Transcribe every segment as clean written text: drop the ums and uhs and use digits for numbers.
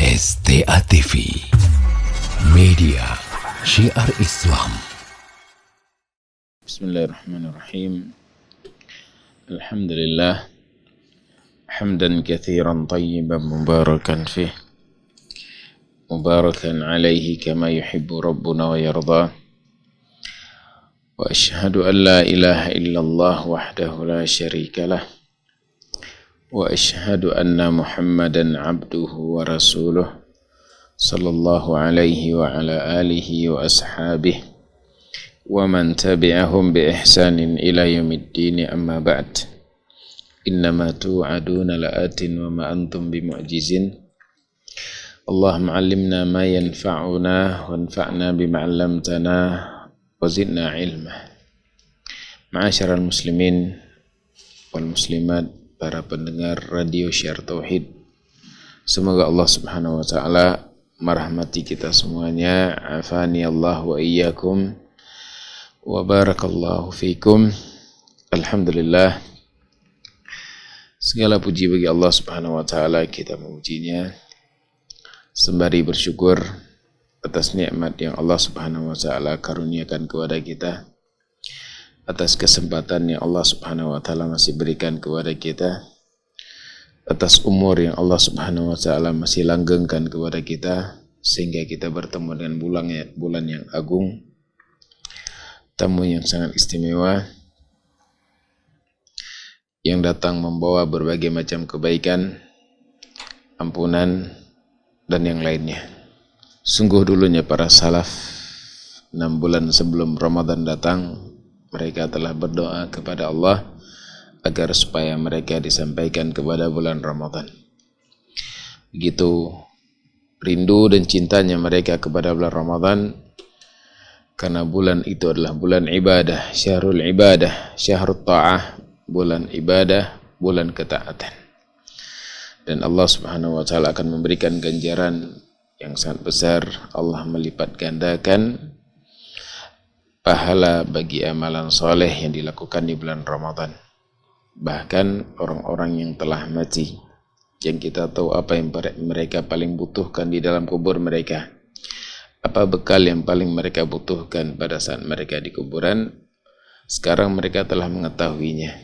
STA TV Media Syiar Islam. Bismillahirrahmanirrahim. Alhamdulillah hamdan katsiran tayyiban mubarakan fih mubarakan alaihi kama yuhibbu rabbuna wa yarda. Wa ashhadu an la ilaha illallah wahdahu la syarika lah. Wa ashhadu anna Muhammadan abduhu wa rasuluh sallallahu alaihi wa ala alihi wa ashabihi wa man tabi'ahum bi ihsanin ila yaumiddin, amma ba'd. Innama tu'aduna la'atin wa ma antum bimu'jizin. Allahumma 'allimna ma yanfa'una wanfa'na bima 'allamtana wa zidna ilma. Ma'asyiral muslimin wal muslimat, para pendengar radio Syiar Tauhid, semoga Allah Subhanahu wa taala merahmati kita semuanya. Afani Allah wa iyyakum wa barakallahu fikum. Alhamdulillah, segala puji bagi Allah Subhanahu wa taala, kita memujinya sembari bersyukur atas nikmat yang Allah Subhanahu wa taala karuniakan kepada kita, atas kesempatan yang Allah Subhanahu wa taala masih berikan kepada kita, atas umur yang Allah Subhanahu wa taala masih langgengkan kepada kita, sehingga kita bertemu dengan bulan yang agung, tamu yang sangat istimewa yang datang membawa berbagai macam kebaikan, ampunan, dan yang lainnya. Sungguh dulunya para salaf 6 bulan sebelum Ramadan datang, mereka telah berdoa kepada Allah agar supaya mereka disampaikan kepada bulan Ramadan. Begitu rindu dan cintanya mereka kepada bulan Ramadan, karena bulan itu adalah bulan ibadah, syahrul ibadah, syahrul ta'ah, bulan ibadah, bulan ketaatan. Dan Allah Subhanahu wa taala akan memberikan ganjaran yang sangat besar. Allah melipat gandakan pahala bagi amalan soleh yang dilakukan di bulan Ramadan. Bahkan orang-orang yang telah mati, yang kita tahu apa yang mereka paling butuhkan di dalam kubur mereka, apa bekal yang paling mereka butuhkan pada saat mereka di kuburan, sekarang mereka telah mengetahuinya,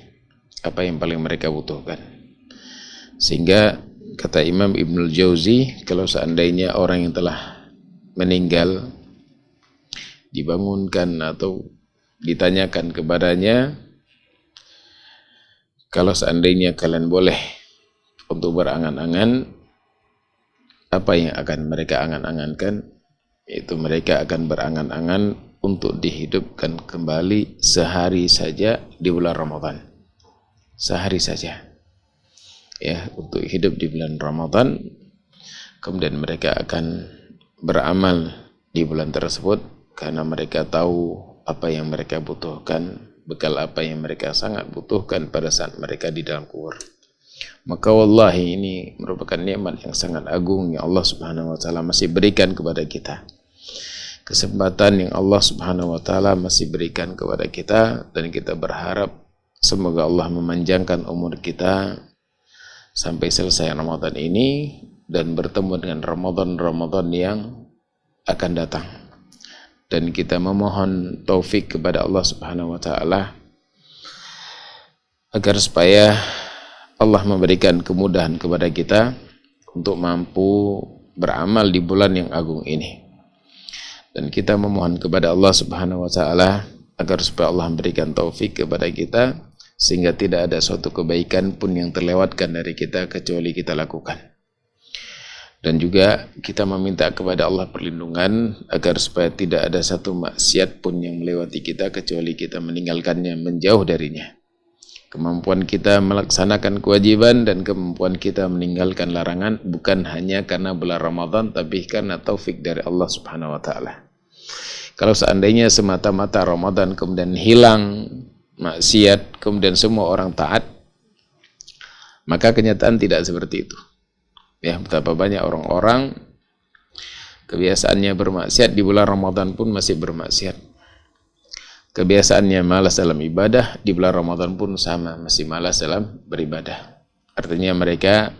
apa yang paling mereka butuhkan. Sehingga kata Imam Ibnul Jauzi, kalau seandainya orang yang telah meninggal dibangunkan atau ditanyakan kepadanya, kalau seandainya kalian boleh untuk berangan-angan, apa yang akan mereka angan-angankan? Yaitu mereka akan berangan-angan untuk dihidupkan kembali sehari saja di bulan Ramadan. Sehari saja, ya, untuk hidup di bulan Ramadan. Kemudian mereka akan beramal di bulan tersebut, karena mereka tahu apa yang mereka butuhkan, bekal apa yang mereka sangat butuhkan pada saat mereka di dalam kubur. Maka wallahi ini merupakan nikmat yang sangat agung yang Allah Subhanahu wa taala masih berikan kepada kita. Kesempatan yang Allah Subhanahu wa taala masih berikan kepada kita, dan kita berharap semoga Allah memanjangkan umur kita sampai selesai Ramadan ini dan bertemu dengan Ramadan yang akan datang. Dan kita memohon taufik kepada Allah Subhanahu wa taala agar supaya Allah memberikan kemudahan kepada kita untuk mampu beramal di bulan yang agung ini. Dan kita memohon kepada Allah Subhanahu wa taala agar supaya Allah memberikan taufik kepada kita, sehingga tidak ada suatu kebaikan pun yang terlewatkan dari kita kecuali kita lakukan. Dan juga kita meminta kepada Allah perlindungan agar supaya tidak ada satu maksiat pun yang melewati kita kecuali kita meninggalkannya, menjauh darinya. Kemampuan kita melaksanakan kewajiban dan kemampuan kita meninggalkan larangan bukan hanya karena bulan Ramadan, tapi karena taufik dari Allah Subhanahu wa taala. Kalau seandainya semata-mata Ramadan kemudian hilang maksiat, kemudian semua orang taat, maka kenyataan tidak seperti itu. Ya, betapa banyak orang-orang kebiasaannya bermaksiat di bulan Ramadan pun masih bermaksiat. Kebiasaannya malas dalam ibadah, di bulan Ramadan pun sama, masih malas dalam beribadah. Artinya mereka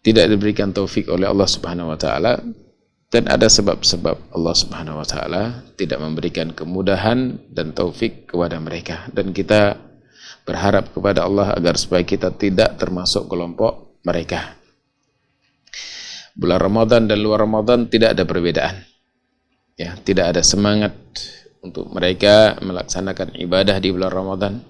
tidak diberikan taufik oleh Allah Subhanahu wa taala, dan ada sebab-sebab Allah Subhanahu wa taala tidak memberikan kemudahan dan taufik kepada mereka, dan kita berharap kepada Allah agar supaya kita tidak termasuk kelompok mereka. Bulan Ramadan dan luar Ramadan tidak ada perbedaan. Ya, tidak ada semangat untuk mereka melaksanakan ibadah di bulan Ramadan.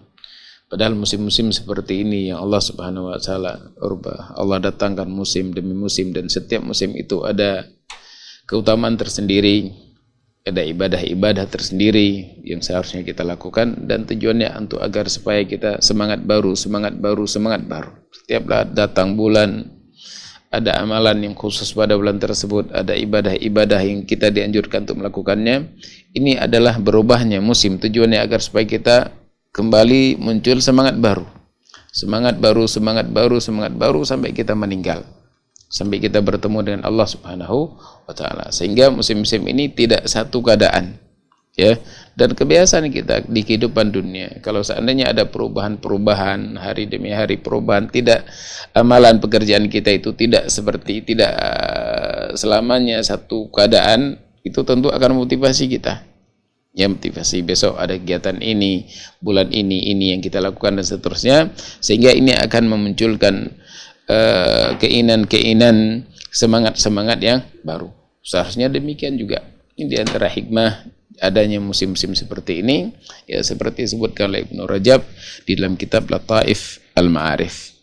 Padahal musim-musim seperti ini yang Allah Subhanahu wa taala rubah, Allah datangkan musim demi musim, dan setiap musim itu ada keutamaan tersendiri, ada ibadah-ibadah tersendiri yang seharusnya kita lakukan, dan tujuannya untuk agar supaya kita semangat baru. Setiap datang bulan ada amalan yang khusus pada bulan tersebut, ada ibadah-ibadah yang kita dianjurkan untuk melakukannya. Ini adalah berubahnya musim, tujuannya agar supaya kita kembali muncul semangat baru sampai kita meninggal, sampai kita bertemu dengan Allah Subhanahu wa taala. Sehingga musim-musim ini tidak satu keadaan, ya. Dan kebiasaan kita di kehidupan dunia, kalau seandainya ada perubahan hari demi hari perubahan, tidak, amalan pekerjaan kita itu tidak selamanya satu keadaan, itu tentu akan memotivasi kita. Ya, motivasi besok ada kegiatan ini, bulan ini yang kita lakukan dan seterusnya, sehingga ini akan memunculkan keinginan, semangat yang baru. Seharusnya demikian juga. Ini di antara hikmah adanya musim-musim seperti ini, ya, seperti disebutkan oleh Ibnu Rajab di dalam kitab Lataif Al-Ma'arif.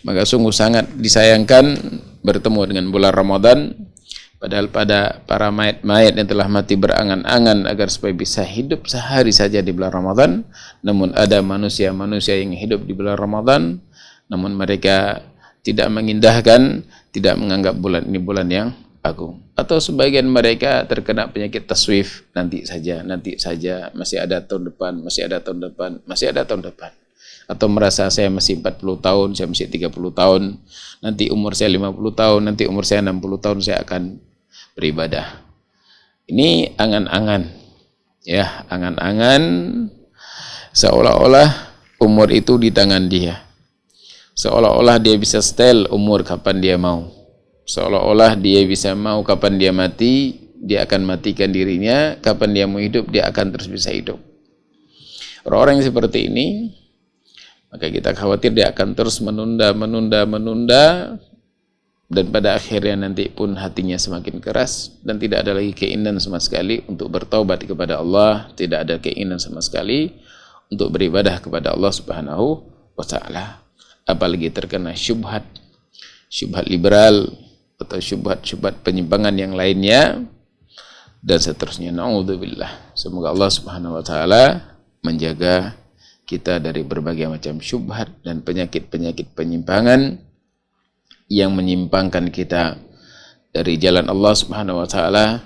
Maka sungguh sangat disayangkan bertemu dengan bulan Ramadan, padahal pada para mayat-mayat yang telah mati berangan-angan agar supaya bisa hidup sehari saja di bulan Ramadan. Namun ada manusia-manusia yang hidup di bulan Ramadan, namun mereka tidak mengindahkan, tidak menganggap bulan ini bulan yang agung. Atau sebagian mereka terkena penyakit taswif, nanti saja, masih ada tahun depan. Atau merasa saya masih 40 tahun, saya masih 30 tahun, nanti umur saya 50 tahun, nanti umur saya 60 tahun saya akan beribadah. Ini angan-angan, ya, angan-angan seolah-olah umur itu di tangan dia. Seolah-olah dia bisa setel umur kapan dia mau. Seolah-olah dia bisa mau kapan dia mati, dia akan matikan dirinya, kapan dia mau hidup, dia akan terus bisa hidup. Orang-orang yang seperti ini, maka kita khawatir dia akan terus menunda, dan pada akhirnya nanti pun hatinya semakin keras, dan tidak ada lagi keinginan sama sekali untuk bertaubat kepada Allah, tidak ada keinginan sama sekali untuk beribadah kepada Allah Subhanahu wa taala. Apalagi terkena syubhat liberal atau syubhat penyimpangan yang lainnya dan seterusnya. Na'udzubillah. Semoga Allah Subhanahu wa taala menjaga kita dari berbagai macam syubhat dan penyakit-penyakit penyimpangan yang menyimpangkan kita dari jalan Allah Subhanahu wa taala,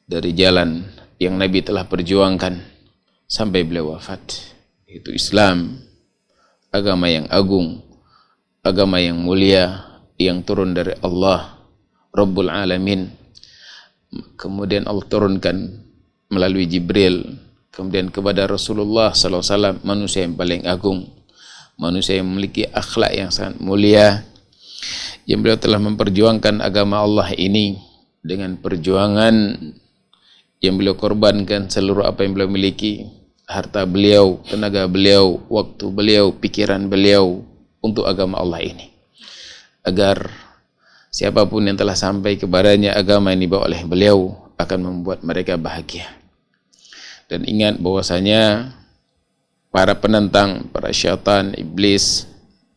dari jalan yang Nabi telah perjuangkan sampai beliau wafat, yaitu Islam, agama yang agung, agama yang mulia, yang turun dari Allah Rabbul Alamin. Kemudian Allah turunkan melalui Jibril, kemudian kepada Rasulullah SAW, manusia yang paling agung, manusia yang memiliki akhlak yang sangat mulia, yang beliau telah memperjuangkan agama Allah ini dengan perjuangan yang beliau korbankan seluruh apa yang beliau miliki, harta beliau, tenaga beliau, waktu beliau, pikiran beliau untuk agama Allah ini, agar siapapun yang telah sampai kepadanya agama yang dibawa oleh beliau akan membuat mereka bahagia. Dan ingat bahwasanya para penentang, para syaitan, iblis,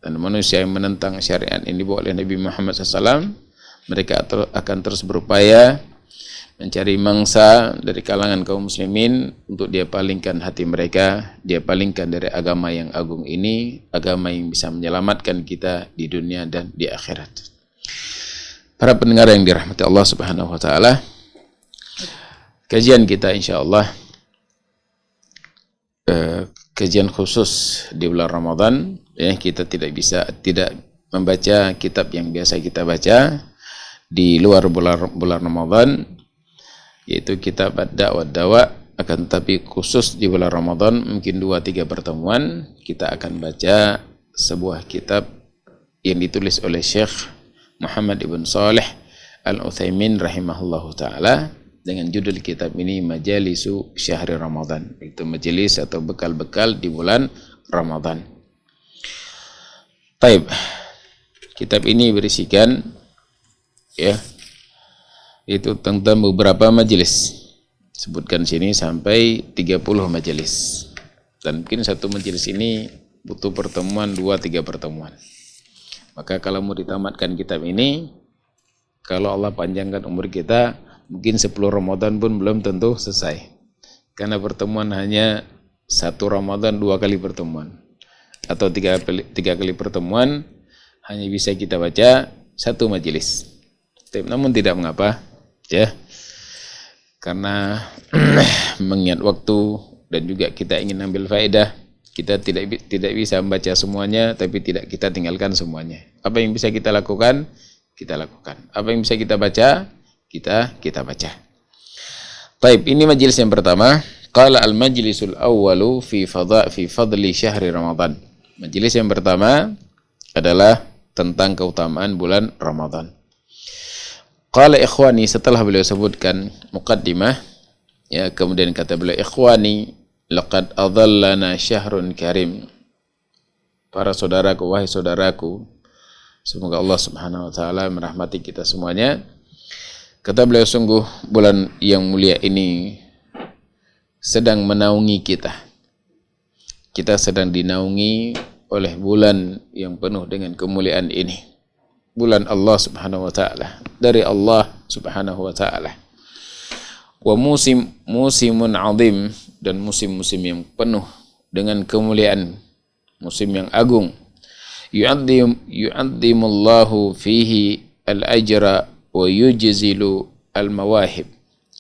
dan manusia yang menentang syariat ini dibawa oleh Nabi Muhammad SAW, mereka akan terus berupaya mencari mangsa dari kalangan kaum muslimin untuk dia palingkan hati mereka, dia palingkan dari agama yang agung ini, agama yang bisa menyelamatkan kita di dunia dan di akhirat. Para pendengar yang dirahmati Allah Subhanahu wa taala, kajian kita insyaallah kajian khusus di bulan Ramadan, ya, kita tidak membaca kitab yang biasa kita baca di luar bulan Ramadan, yaitu kitab Ad-Da' Wad-Dawa. Akan tetapi khusus di bulan Ramadan, mungkin 2-3 pertemuan kita akan baca sebuah kitab yang ditulis oleh Syekh Muhammad ibn Shalih Al-Utsaimin rahimahullahu taala dengan judul kitab ini Majalisu Syahri Ramadan, itu majelis atau bekal-bekal di bulan Ramadan. Taib. Kitab ini berisikan ya itu tentang beberapa majelis. Sebutkan sini sampai 30 majelis. Dan mungkin satu majelis ini butuh pertemuan 2-3 pertemuan. Maka kalau mau ditamatkan kitab ini, kalau Allah panjangkan umur kita, mungkin 10 Ramadan pun belum tentu selesai. Karena pertemuan hanya 1 Ramadan 2 kali pertemuan. Atau 3 kali pertemuan hanya bisa kita baca 1 majelis. Namun tidak mengapa, ya. Karena mengingat waktu dan juga kita ingin ambil faedah, kita tidak bisa membaca semuanya, tapi tidak kita tinggalkan semuanya. Apa yang bisa kita lakukan, kita lakukan. Apa yang bisa kita baca, kita baca. Baik, ini majelis yang pertama. Qala al-majlisul awwalu fi fadli syahri Ramadan. Majelis yang pertama adalah tentang keutamaan bulan Ramadan. Qala ikhwani, setelah beliau sebutkan muqaddimah, ya, kemudian kata beliau, ikhwani laqad adallana syahrun karim. Para saudaraku, wahai saudaraku, semoga Allah Subhanahu wa taala merahmati kita semuanya. Kata beliau, sungguh bulan yang mulia ini sedang menaungi kita. Kita sedang dinaungi oleh bulan yang penuh dengan kemuliaan ini. Bulan Allah Subhanahu wa taala, dari Allah Subhanahu wa taala. Wa musimun azim, dan musim-musim yang penuh dengan kemuliaan, musim yang agung. Yu'azzimullahu fihi al-ajra wa yujzilu al-mawahib.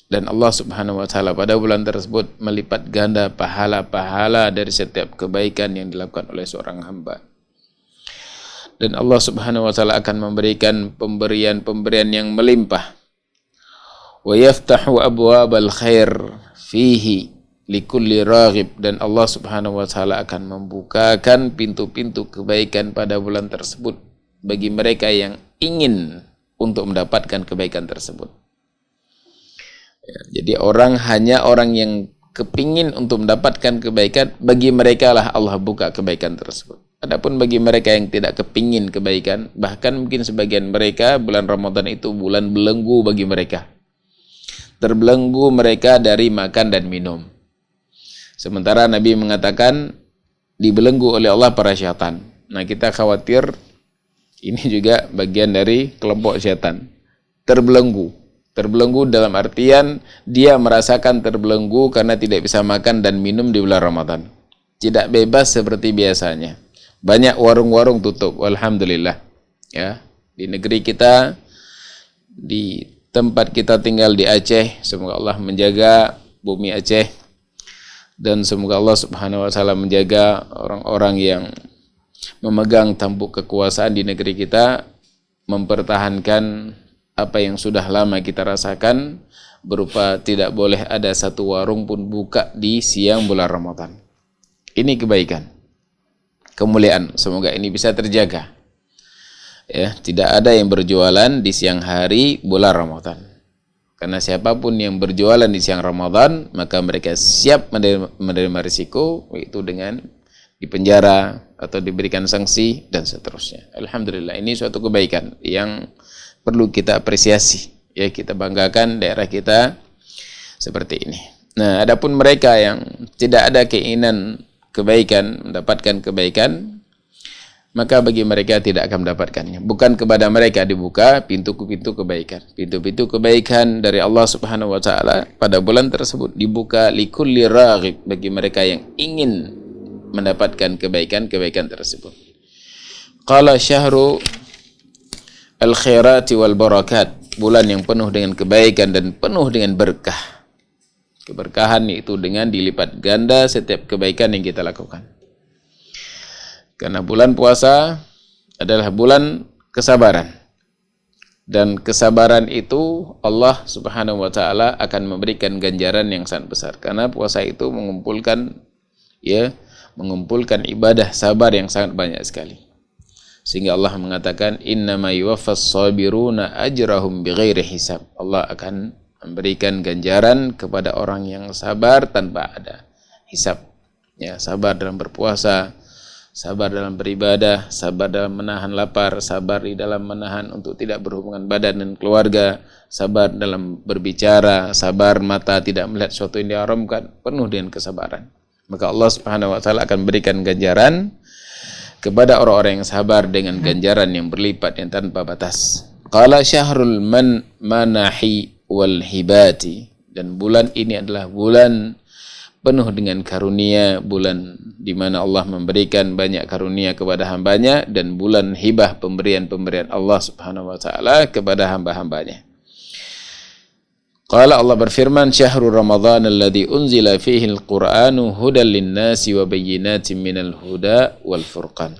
Dan Allah Subhanahu wa taala pada bulan tersebut melipat ganda pahala-pahala dari setiap kebaikan yang dilakukan oleh seorang hamba. Dan Allah Subhanahu wa taala akan memberikan pemberian-pemberian yang melimpah. Wa yaftahu abwabal khair fihi likulli raghib, dan Allah Subhanahu wa taala akan membukakan pintu-pintu kebaikan pada bulan tersebut bagi mereka yang ingin untuk mendapatkan kebaikan tersebut. Ya, jadi hanya orang yang kepingin untuk mendapatkan kebaikan, bagi mereka lah Allah buka kebaikan tersebut. Adapun bagi mereka yang tidak kepingin kebaikan, bahkan mungkin sebagian mereka bulan Ramadan itu bulan belenggu bagi mereka. Terbelenggu mereka dari makan dan minum. Sementara Nabi mengatakan dibelenggu oleh Allah para syaitan. Nah, kita khawatir ini juga bagian dari kelompok syaitan. Terbelenggu. Terbelenggu dalam artian dia merasakan terbelenggu karena tidak bisa makan dan minum di bulan Ramadan. Tidak bebas seperti biasanya. Banyak warung-warung tutup, alhamdulillah. Ya, di negeri kita, di tempat kita tinggal di Aceh, semoga Allah menjaga bumi Aceh, dan semoga Allah Subhanahu wa taala menjaga orang-orang yang memegang tampuk kekuasaan di negeri kita, mempertahankan apa yang sudah lama kita rasakan, berupa tidak boleh ada satu warung pun buka di siang bulan Ramadan. Ini kebaikan, kemuliaan, semoga ini bisa terjaga. Ya, tidak ada yang berjualan di siang hari bulan Ramadan. Karena siapapun yang berjualan di siang Ramadan, maka mereka siap menerima risiko, yaitu dengan dipenjara atau diberikan sanksi dan seterusnya. Alhamdulillah, ini suatu kebaikan yang perlu kita apresiasi. Ya, kita banggakan daerah kita seperti ini. Nah, adapun mereka yang tidak ada keinginan kebaikan, mendapatkan kebaikan, maka bagi mereka tidak akan mendapatkannya. Bukan kepada mereka dibuka pintu-pintu kebaikan. Pintu-pintu kebaikan dari Allah Subhanahu wa taala pada bulan tersebut dibuka likulli raghib, bagi mereka yang ingin mendapatkan kebaikan-kebaikan tersebut. Qala syahru al-khairati wal barakat, bulan yang penuh dengan kebaikan dan penuh dengan berkah. Keberkahan itu dengan dilipat ganda setiap kebaikan yang kita lakukan. Karena bulan puasa adalah bulan kesabaran. Dan kesabaran itu Allah Subhanahu wa taala akan memberikan ganjaran yang sangat besar. Karena puasa itu mengumpulkan ibadah sabar yang sangat banyak sekali. Sehingga Allah mengatakan innama yuwaffas sabiruna ajrahum bighairi hisab. Allah akan memberikan ganjaran kepada orang yang sabar tanpa ada hisab. Ya, sabar dalam berpuasa, sabar dalam beribadah, sabar dalam menahan lapar, sabar di dalam menahan untuk tidak berhubungan badan dan keluarga, sabar dalam berbicara, sabar mata tidak melihat sesuatu yang diharamkan, penuh dengan kesabaran. Maka Allah Subhanahu wa taala akan berikan ganjaran kepada orang-orang yang sabar dengan ganjaran yang berlipat yang tanpa batas. Qala syahrul manahi wal hibati, dan bulan ini adalah bulan penuh dengan karunia, bulan di mana Allah memberikan banyak karunia kepada hambanya, dan bulan hibah, pemberian-pemberian Allah Subhanahu wa taala kepada hamba-hambanya. Qala, Allah berfirman, syahrul ramadhan alladhi unzila fihi al-Qur'anu hudan lin-nasi wa bayyinatin minal huda wal furqan.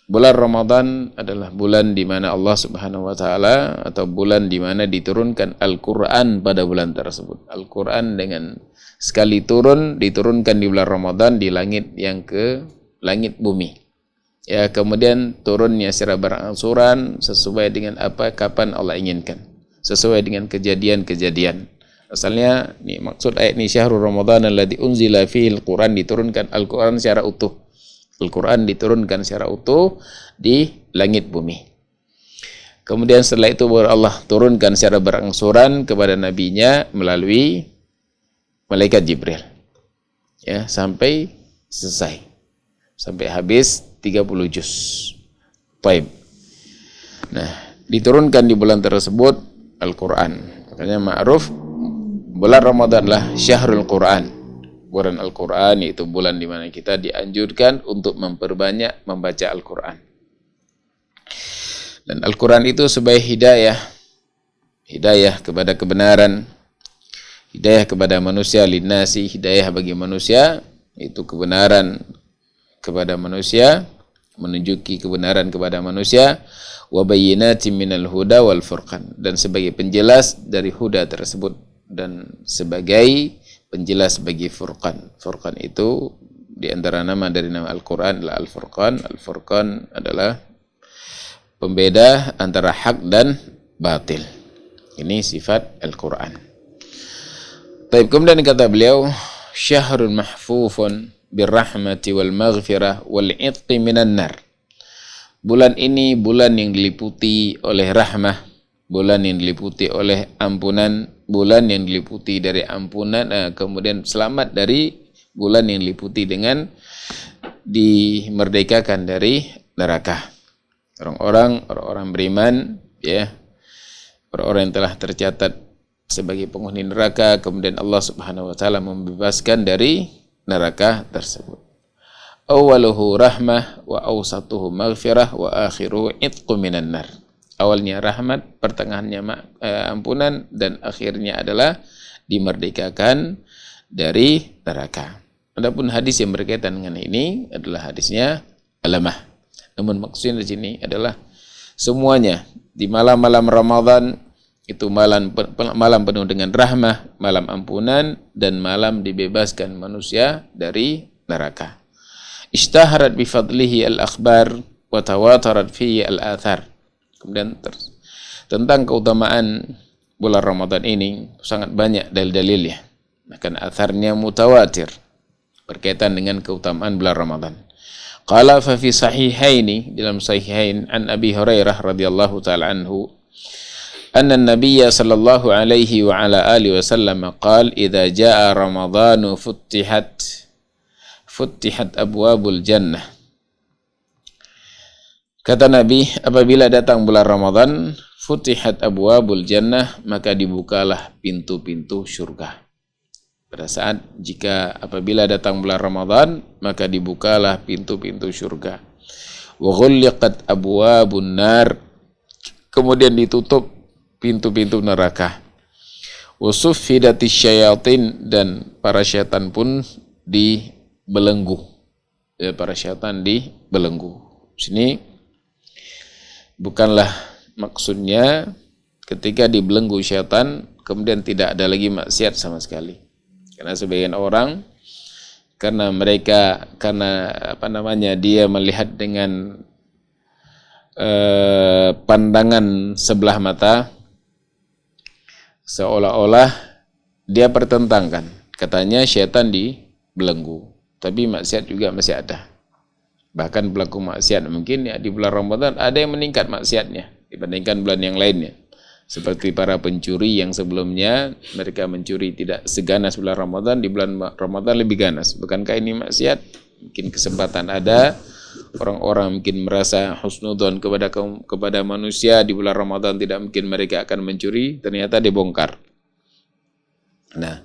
Bulan Ramadan adalah bulan di mana Allah Subhanahu wa taala, atau bulan di mana diturunkan Al-Qur'an pada bulan tersebut. Al-Qur'an dengan sekali diturunkan di bulan Ramadan di langit yang ke langit bumi. Ya, kemudian turunnya secara berangsuran sesuai dengan kapan Allah inginkan, sesuai dengan kejadian-kejadian. Asalnya nih maksud ayat ini syahrul ramadhan alladzi unzila fihi al-Qur'an, diturunkan Al-Qur'an secara utuh. Al-Qur'an diturunkan secara utuh di langit bumi. Kemudian setelah itu baru Allah turunkan secara berangsuran kepada nabinya melalui malaikat Jibril. Ya, sampai selesai. Sampai habis 30 juz. Baik. Nah, diturunkan di bulan tersebut Al-Qur'an. Makanya ma'ruf bulan Ramadan adalah syahrul Qur'an. Bulan Al-Qur'an, yaitu bulan di mana kita dianjurkan untuk memperbanyak membaca Al-Qur'an. Dan Al-Qur'an itu sebagai hidayah. Hidayah kepada kebenaran, hidayah kepada manusia, linnasi, hidayah bagi manusia, itu kebenaran kepada manusia, menunjuki kebenaran kepada manusia, wa bayyinatin minal huda wal furqan, dan sebagai penjelas dari huda tersebut, dan sebagai penjelas bagi furqan. Furqan itu di antara nama dari nama Al-Qur'an adalah Al-Furqan. Al-Furqan adalah pembeda antara hak dan batil. Ini sifat Al-Qur'an. Baik, kemudian kata beliau, syahrun mahfufun birrahmati wal maghfirah wal itqi minan nar. Bulan ini bulan yang diliputi oleh rahmah, bulan yang diliputi oleh ampunan, bulan yang diliputi dari ampunan, kemudian selamat dari bulan yang diliputi dengan dimerdekakan dari neraka. Orang-orang beriman, ya, orang-orang yang telah tercatat sebagai penghuni neraka, kemudian Allah Subhanahu wa taala membebaskan dari neraka tersebut. Awaluhu rahmah wa awsatuhu maghfirah wa akhiruhu itqu minan nar. Awalnya rahmat, pertengahannya ampunan, dan akhirnya adalah dimerdekakan dari neraka. Adapun hadis yang berkaitan dengan ini adalah hadisnya alamah. Namun maksudnya di sini adalah semuanya di malam-malam Ramadan itu malam penuh dengan rahmah, malam ampunan, dan malam dibebaskan manusia dari neraka. Ishtaharat bifadlihi al-akhbar wa tawatarat fihi al-athar. Kemudian tentang keutamaan bulan Ramadan ini sangat banyak dalil-dalilnya. Bahkan atharnya mutawatir berkaitan dengan keutamaan bulan Ramadan. Qala fa fi sahihaini, dalam sahihain, an Abi Hurairah radhiyallahu taala anhu, anna an-nabiy sallallahu alaihi wa ala alihi wasallam qala idza jaa ramadhanu futtihat abwabul jannah. Kata Nabi, apabila datang bulan Ramadan, futihat abwabul jannah, maka dibukalah pintu-pintu surga. Pada saat apabila datang bulan Ramadan, maka dibukalah pintu-pintu surga. Wa ghulliqat abwabun nar, kemudian ditutup pintu-pintu neraka. Wa suffidatis syayatin, dan para syaitan pun dibelenggu. Ya, para syaitan dibelenggu. Sini bukanlah maksudnya ketika dibelenggu syaitan kemudian tidak ada lagi maksiat sama sekali. Karena sebagian orang karena dia melihat dengan pandangan sebelah mata, seolah-olah dia pertentangkan. Katanya syaitan dibelenggu, tapi maksiat juga masih ada. Bahkan pelaku maksiat mungkin ya di bulan Ramadan ada yang meningkat maksiatnya dibandingkan bulan yang lainnya. Seperti para pencuri yang sebelumnya mereka mencuri tidak seganas bulan Ramadan, di bulan Ramadan lebih ganas. Bukankah ini maksiat? Mungkin kesempatan ada, orang-orang mungkin merasa husnudzon kepada manusia di bulan Ramadan, tidak mungkin mereka akan mencuri, ternyata dibongkar. Nah,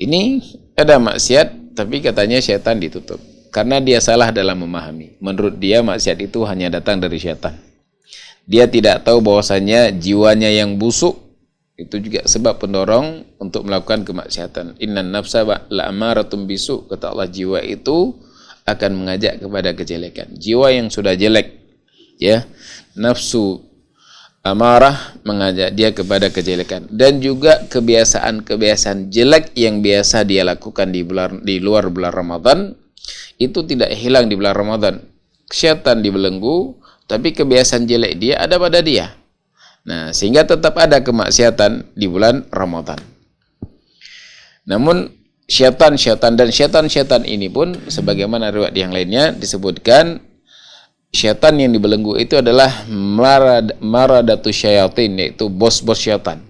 ini ada maksiat tapi katanya syaitan ditutup. Karena dia salah dalam memahami. Menurut dia maksiat itu hanya datang dari syaitan. Dia tidak tahu bahwasanya jiwanya yang busuk itu juga sebab pendorong untuk melakukan kemaksiatan. Innan nafsa la'amaratun bisu, kata Allah, jiwa itu akan mengajak kepada kejelekan. Jiwa yang sudah jelek, ya, nafsu amarah mengajak dia kepada kejelekan, dan juga kebiasaan-kebiasaan jelek yang biasa dia lakukan di luar bulan Ramadan itu tidak hilang di bulan Ramadan. Syaitan dibelenggu, tapi kebiasaan jelek dia ada pada dia. Nah, sehingga tetap ada kemaksiatan di bulan Ramadan. Namun syaitan ini pun sebagaimana riwayat yang lainnya disebutkan, syaitan yang dibelenggu itu adalah maradatu syayatin, yaitu bos-bos syaitan.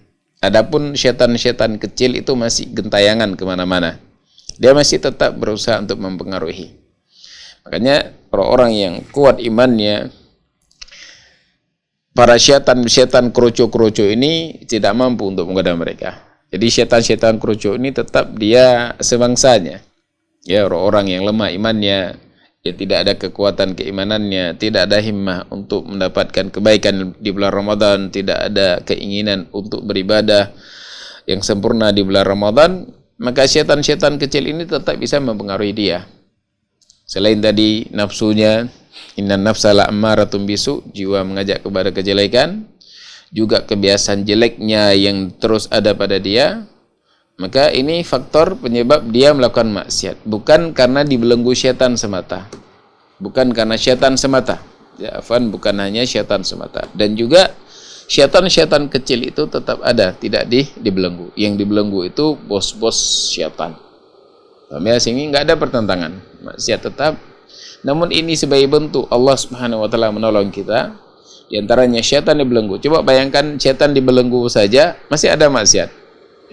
Adapun syaitan-syaitan kecil itu masih gentayangan kemana-mana. Dia masih tetap berusaha untuk mempengaruhi. Makanya orang-orang yang kuat imannya, para syaitan kerucu-kerucu ini tidak mampu untuk menggoda mereka. Jadi syaitan-syaitan kerucu ini tetap dia sebangsanya. Ya, orang-orang yang lemah imannya, ya tidak ada kekuatan keimanannya, tidak ada himmah untuk mendapatkan kebaikan di bulan Ramadan, tidak ada keinginan untuk beribadah yang sempurna di bulan Ramadan, maka syaitan-syaitan kecil ini tetap bisa mempengaruhi dia. Selain tadi nafsunya, innan nafsa la'ammaratun bisu, jiwa mengajak kepada kejelekan, juga kebiasaan jeleknya yang terus ada pada dia, maka ini faktor penyebab dia melakukan maksiat. Bukan karena dibelenggu syaitan semata. Bukan karena syaitan semata. Ya, afwan, bukan hanya syaitan semata. Dan juga syaitan-syaitan kecil itu tetap ada, tidak dibelenggu. Yang dibelenggu itu bos-bos syaitan. Sehingga nggak ada pertentangan. Maksiat tetap. Namun ini sebagai bentuk Allah Subhanahu wa taala menolong kita. Di antaranya syaitan dibelenggu. Coba bayangkan syaitan dibelenggu saja masih ada maksiat.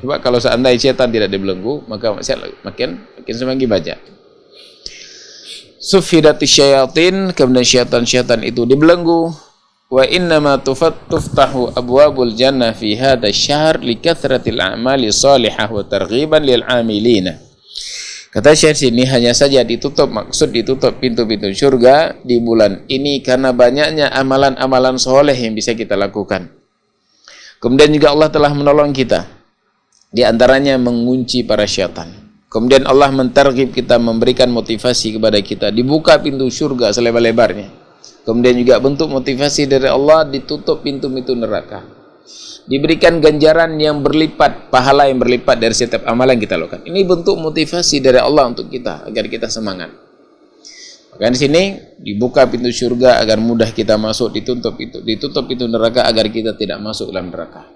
Coba kalau seandainya syaitan tidak dibelenggu, maka maksiat makin semakin banyak. Sufidati syayatin, kemudian syaitan-syaitan itu dibelenggu. Wa innama tuftahu abwabul jannah fi hadha syahr likathratil a'mali salihah wa targhiban lil 'amilina. Kata Syekh sini hanya saja ditutup pintu-pintu surga di bulan ini karena banyaknya amalan-amalan soleh yang bisa kita lakukan. Kemudian juga Allah telah menolong kita. Di antaranya mengunci para syaitan. Kemudian Allah mentarghib kita, memberikan motivasi kepada kita. Dibuka pintu surga selebar-lebarnya. Kemudian juga bentuk motivasi dari Allah, ditutup pintu-pintu neraka. Diberikan ganjaran yang berlipat, pahala yang berlipat dari setiap amalan yang kita lakukan. Ini bentuk motivasi dari Allah untuk kita, agar kita semangat. Maka di sini dibuka pintu surga agar mudah kita masuk, ditutup pintu neraka agar kita tidak masuk dalam neraka.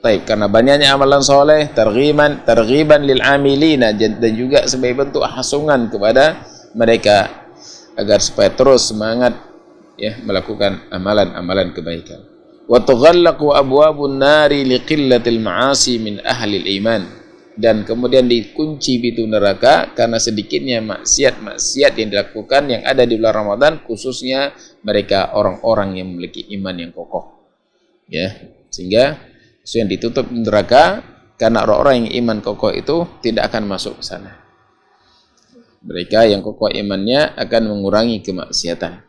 Baik, karena banyaknya amalan soleh, targhiban lil amilina, dan juga sebagai bentuk hasungan kepada mereka agar supaya terus semangat ya melakukan amalan-amalan kebaikan. Wa tughallaqu abwabun nari liqillatil ma'asi min ahli iman, dan kemudian dikunci pintu neraka karena sedikitnya maksiat-maksiat yang dilakukan yang ada di bulan Ramadan, khususnya mereka orang-orang yang memiliki iman yang kokoh. Ya, sehingga yang ditutup neraka karena orang-orang yang iman kokoh itu tidak akan masuk ke sana. Mereka yang kokoh imannya akan mengurangi kemaksiatan.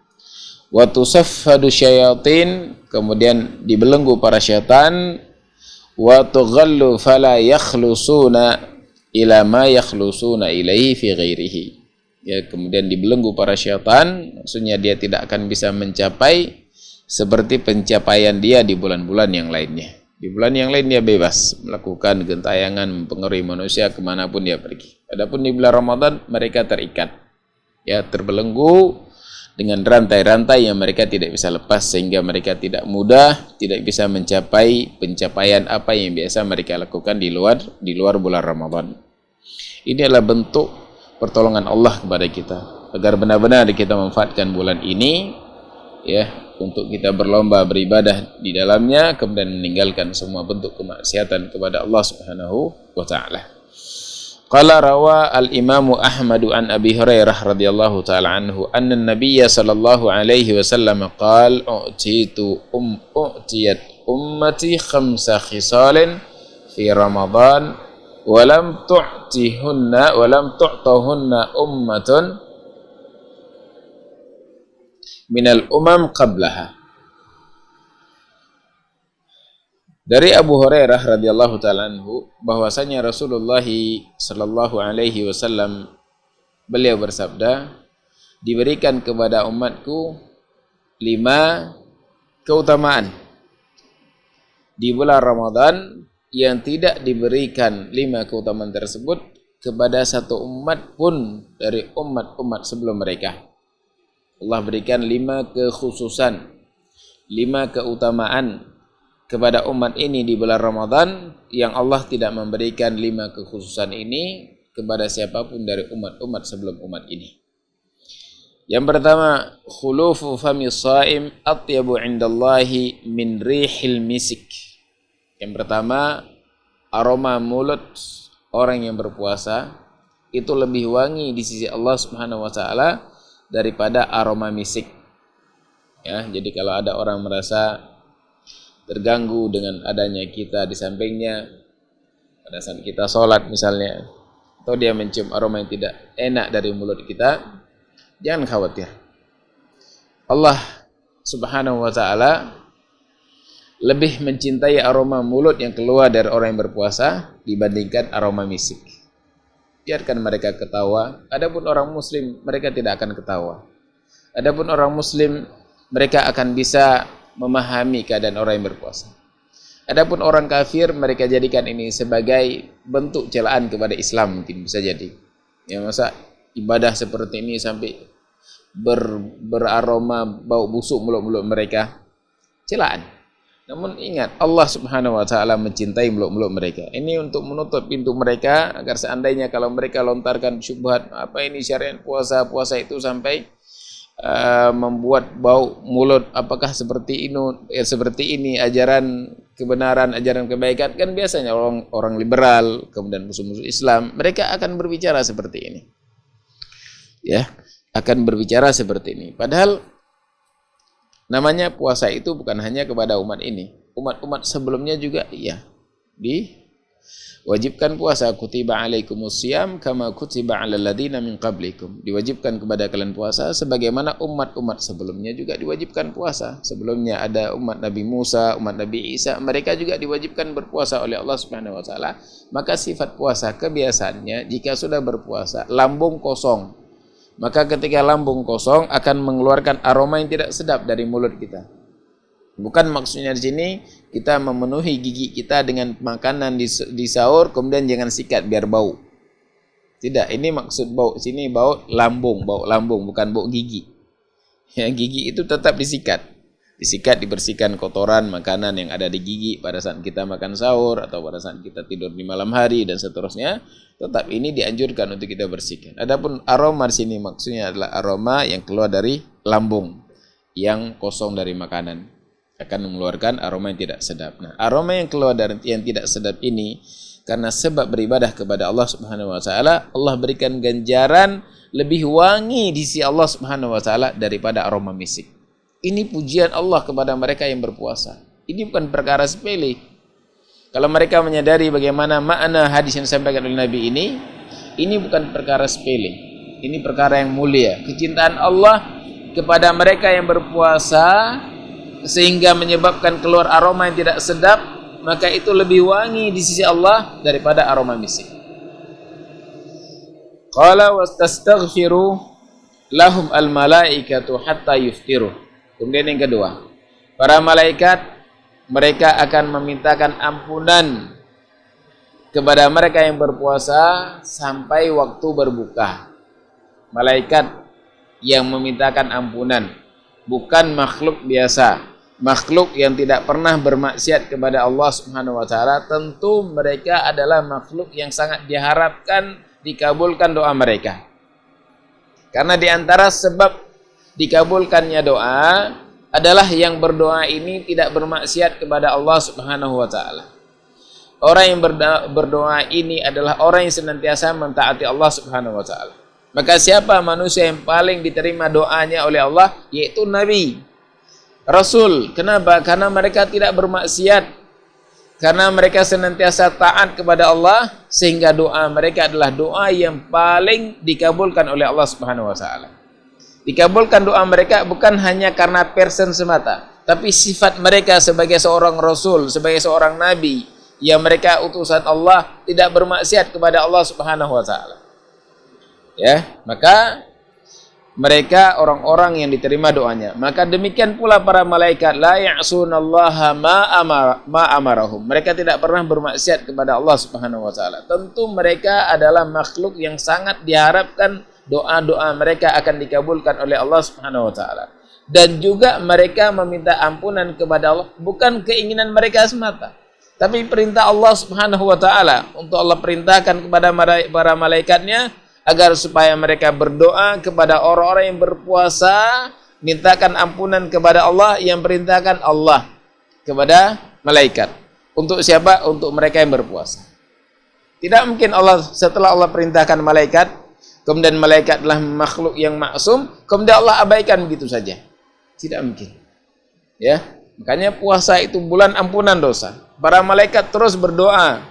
Wa tusaffadu syayatin, kemudian dibelenggu para syaitan. Wa tughallu fala yakhlusuna ila ma yakhlusuna ilaihi fi ghairihi. Ya, kemudian dibelenggu para syaitan, maksudnya dia tidak akan bisa mencapai seperti pencapaian dia di bulan-bulan yang lainnya. Di bulan yang lain dia bebas melakukan gentayangan, mempengaruhi manusia kemanapun dia pergi. Adapun di bulan Ramadan mereka terikat, ya, terbelenggu dengan rantai-rantai yang mereka tidak bisa lepas, sehingga mereka tidak mudah, tidak bisa mencapai pencapaian apa yang biasa mereka lakukan di luar bulan Ramadan. Ini adalah bentuk pertolongan Allah kepada kita agar benar-benar kita memanfaatkan bulan ini ya untuk kita berlomba beribadah di dalamnya, kemudian meninggalkan semua bentuk kemaksiatan kepada Allah Subhanahu wa taala. Qala rawa al-Imam Ahmad an Abi Hurairah radhiyallahu taala anhu anna an-nabiy sallallahu alaihi wasallam qala u'tiyat ummati khamsa khisalin fi Ramadan wa lam tu'tahunna ummatun minal umam qablaha. Dari Abu Hurairah radhiyallahu taala anhu bahwasanya Rasulullah sallallahu alaihi wasallam beliau bersabda, diberikan kepada umatku 5 keutamaan di bulan Ramadan yang tidak diberikan 5 keutamaan tersebut kepada satu umat pun dari umat-umat sebelum mereka. Allah berikan 5 kekhususan, 5 keutamaan kepada umat ini di bulan Ramadan yang Allah tidak memberikan 5 kekhususan ini kepada siapapun dari umat-umat sebelum umat ini. Yang pertama, khulufu fami shaim atyabu indallahi min rihil misik. Yang pertama, aroma mulut orang yang berpuasa itu lebih wangi di sisi Allah Subhanahu wa taala daripada aroma misik. Ya, jadi kalau ada orang merasa terganggu dengan adanya kita di sampingnya pada saat kita sholat misalnya, atau dia mencium aroma yang tidak enak dari mulut kita, jangan khawatir. Allah Subhanahu wa taala lebih mencintai aroma mulut yang keluar dari orang yang berpuasa dibandingkan aroma misik. Biarkan mereka ketawa. Adapun orang muslim, mereka tidak akan ketawa. Adapun orang muslim, mereka akan bisa memahami keadaan orang yang berpuasa. Adapun orang kafir, mereka jadikan ini sebagai bentuk celaan kepada Islam, mungkin bisa jadi. Ya, masa ibadah seperti ini sampai beraroma bau busuk mulut-mulut mereka, celaan. Namun ingat, Allah Subhanahu wa taala mencintai mulut-mulut mereka. Ini untuk menutup pintu mereka agar seandainya kalau mereka lontarkan syubhat, apa ini syariat puasa itu sampai membuat bau mulut, apakah seperti ini ajaran kebenaran, ajaran kebaikan, kan biasanya orang liberal, kemudian musuh-musuh Islam, mereka akan berbicara seperti ini. Ya, akan berbicara seperti ini. Padahal namanya puasa itu bukan hanya kepada umat ini. Umat-umat sebelumnya juga diwajibkan puasa. Kutiba alaikumusiyam kama kutiba alal ladina min qablikum. Diwajibkan kepada kalian puasa sebagaimana umat-umat sebelumnya juga diwajibkan puasa. Sebelumnya ada umat Nabi Musa, umat Nabi Isa, mereka juga diwajibkan berpuasa oleh Allah Subhanahu wa taala. Maka sifat puasa kebiasaannya jika sudah berpuasa lambung kosong, maka ketika lambung kosong akan mengeluarkan aroma yang tidak sedap dari mulut kita. Bukan maksudnya di sini kita memenuhi gigi kita dengan makanan di sahur kemudian jangan sikat biar bau. Tidak, ini maksud bau sini bau lambung bukan bau gigi. Ya, gigi itu tetap disikat. Disikat, dibersihkan kotoran makanan yang ada di gigi pada saat kita makan sahur atau pada saat kita tidur di malam hari dan seterusnya. Tetap ini dianjurkan untuk kita bersihkan. Adapun aroma di sini maksudnya adalah aroma yang keluar dari lambung yang kosong dari makanan, akan mengeluarkan aroma yang tidak sedap. Nah, aroma yang keluar dari yang tidak sedap ini karena sebab beribadah kepada Allah Subhanahu wa taala, Allah berikan ganjaran lebih wangi di sisi Allah Subhanahu wa taala daripada aroma misik. Ini pujian Allah kepada mereka yang berpuasa. Ini bukan perkara sepele. Kalau mereka menyadari bagaimana makna hadis yang disampaikan oleh Nabi ini bukan perkara sepele. Ini perkara yang mulia. Kecintaan Allah kepada mereka yang berpuasa sehingga menyebabkan keluar aroma yang tidak sedap, maka itu lebih wangi di sisi Allah daripada aroma misik. Qala wastastaghfiru lahum al-malaikatu hatta yuftiru. Kemudian yang kedua, para malaikat mereka akan memintakan ampunan kepada mereka yang berpuasa sampai waktu berbuka. Malaikat yang memintakan ampunan, bukan makhluk biasa. Makhluk yang tidak pernah bermaksiat kepada Allah Subhanahu wa taala, tentu mereka adalah makhluk yang sangat diharapkan dikabulkan doa mereka. Karena di antara sebab dikabulkannya doa adalah yang berdoa ini tidak bermaksiat kepada Allah Subhanahu wa taala. Orang yang berdoa ini adalah orang yang senantiasa mentaati Allah Subhanahu wa taala. Maka siapa manusia yang paling diterima doanya oleh Allah? Yaitu Nabi, Rasul. Kenapa? Karena mereka tidak bermaksiat, karena mereka senantiasa taat kepada Allah, sehingga doa mereka adalah doa yang paling dikabulkan oleh Allah Subhanahu wa taala. Dikabulkan doa mereka bukan hanya karena person semata, tapi sifat mereka sebagai seorang Rasul, sebagai seorang Nabi, yang mereka utusan Allah, tidak bermaksiat kepada Allah Subhanahu wa taala. Ya, maka mereka orang-orang yang diterima doanya. Maka demikian pula para malaikat, la ya'sunallaha ma amarahum. Mereka tidak pernah bermaksiat kepada Allah Subhanahu wa taala. Tentu mereka adalah makhluk yang sangat diharapkan doa-doa mereka akan dikabulkan oleh Allah Subhanahu wa taala. Dan juga mereka meminta ampunan kepada Allah bukan keinginan mereka semata, tapi perintah Allah Subhanahu wa taala. Untuk Allah perintahkan kepada para malaikatnya agar supaya mereka berdoa kepada orang-orang yang berpuasa, mintakan ampunan kepada Allah, yang perintahkan Allah kepada malaikat. Untuk siapa? Untuk mereka yang berpuasa. Tidak mungkin Allah, setelah Allah perintahkan malaikat, kemudian malaikat adalah makhluk yang maksum, kemudian Allah abaikan begitu saja. Tidak mungkin. Ya, makanya puasa itu bulan ampunan dosa. Para malaikat terus berdoa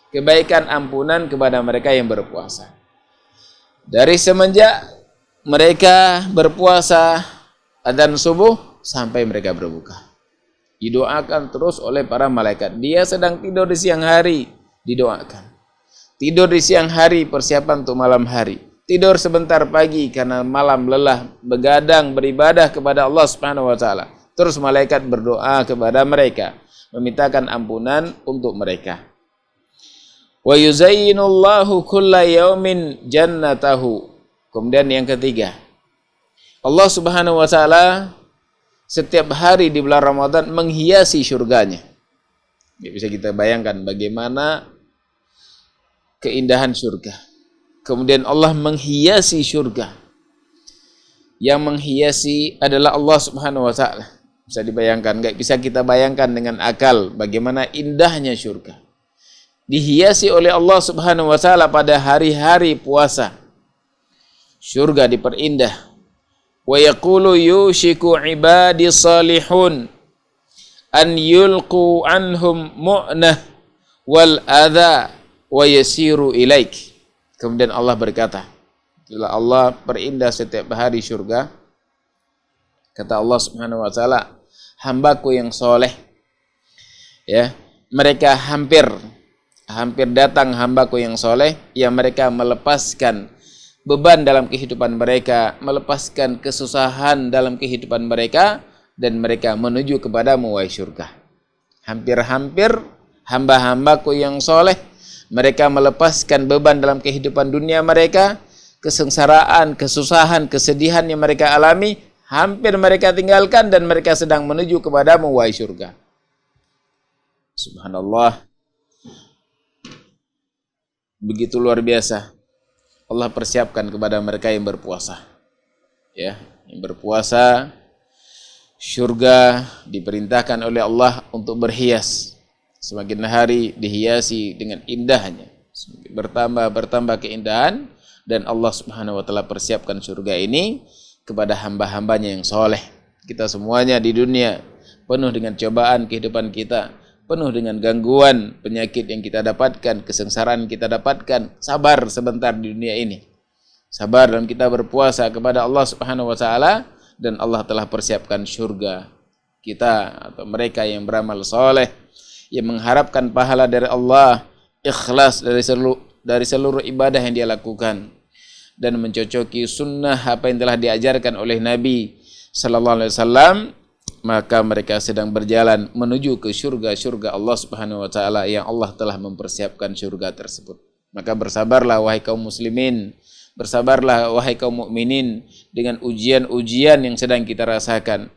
kebaikan ampunan kepada mereka yang berpuasa. Dari semenjak mereka berpuasa adzan subuh sampai mereka berbuka, didoakan terus oleh para malaikat. Dia sedang tidur di siang hari, didoakan. Tidur di siang hari, persiapan untuk malam hari. Tidur sebentar pagi karena malam lelah, begadang beribadah kepada Allah Subhanahu wa taala. Terus malaikat berdoa kepada mereka, memintakan ampunan untuk mereka. Wa yuzayyinullahu kulla yaumin jannatahu. Kemudian yang ketiga, Allah Subhanahu wa taala setiap hari di bulan Ramadan menghiasi surganya. Bisa kita bayangkan bagaimana keindahan surga. Kemudian Allah menghiasi surga. Yang menghiasi adalah Allah Subhanahu wa taala. Bisa dibayangkan, enggak bisa kita bayangkan dengan akal bagaimana indahnya surga. Dihiasi oleh Allah Subhanahu wa taala pada hari-hari puasa. Surga diperindah. Wa yaqulu yushiku ibadi salihun an yulqu anhum mu'nah wal adha wa yasiru ilaik. Kemudian Allah berkata, setelah Allah perindah setiap hari surga, kata Allah Subhanahu wa taala, hambaku yang soleh, ya, mereka hampir datang hambaku yang soleh, yang mereka melepaskan beban dalam kehidupan mereka, melepaskan kesusahan dalam kehidupan mereka, dan mereka menuju kepadamu wahai surga. Hampir-hampir hamba-hambaku yang soleh, mereka melepaskan beban dalam kehidupan dunia mereka, kesengsaraan, kesusahan, kesedihan yang mereka alami, hampir mereka tinggalkan dan mereka sedang menuju kepadamu wahai surga. Subhanallah. Begitu luar biasa Allah persiapkan kepada mereka yang berpuasa. Ya, yang berpuasa, surga diperintahkan oleh Allah untuk berhias. Semakin hari dihiasi dengan indahnya. Semakin bertambah keindahan, dan Allah Subhanahu wa taala persiapkan surga ini kepada hamba-hambanya yang soleh. Kita semuanya di dunia penuh dengan cobaan kehidupan kita, penuh dengan gangguan, penyakit yang kita dapatkan, kesengsaraan kita dapatkan. Sabar sebentar di dunia ini. Sabar dalam kita berpuasa kepada Allah Subhanahu wa taala, dan Allah telah persiapkan surga kita atau mereka yang beramal soleh, yang mengharapkan pahala dari Allah, ikhlas dari seluruh ibadah yang dia lakukan, dan mencocoki sunnah apa yang telah diajarkan oleh Nabi sallallahu alaihi wasallam. Maka mereka sedang berjalan menuju ke surga Allah Subhanahu wa taala, yang Allah telah mempersiapkan surga tersebut. Maka bersabarlah wahai kaum muslimin, Bersabarlah wahai kaum mukminin dengan ujian-ujian yang sedang kita rasakan.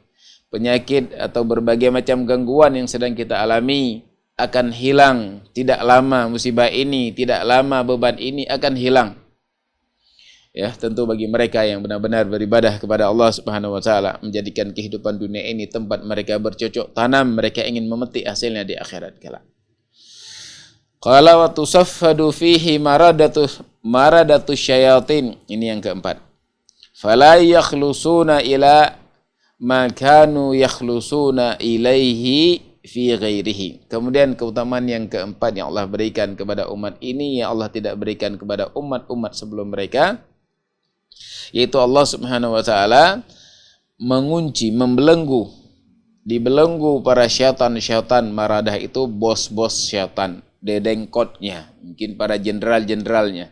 Penyakit atau berbagai macam gangguan yang sedang kita alami akan hilang. Tidak lama musibah ini, tidak lama beban ini akan hilang. Ya, tentu bagi mereka yang benar-benar beribadah kepada Allah Subhanahu wa taala, menjadikan kehidupan dunia ini tempat mereka bercocok tanam, mereka ingin memetik hasilnya di akhirat kelak. Qala wa tusaffadu fihi maradatu syayatin. Ini yang keempat. Fala yakhlusuna ila ma kanu yakhlusuna ilaihi fi ghairihi. Kemudian keutamaan yang keempat yang Allah berikan kepada umat ini yang Allah tidak berikan kepada umat-umat sebelum mereka, yaitu Allah Subhanahu wa taala mengunci, membelenggu, dibelenggu para syaitan-syaitan. Maradah itu bos-bos syaitan, dedengkotnya, mungkin para jenderal-jenderalnya.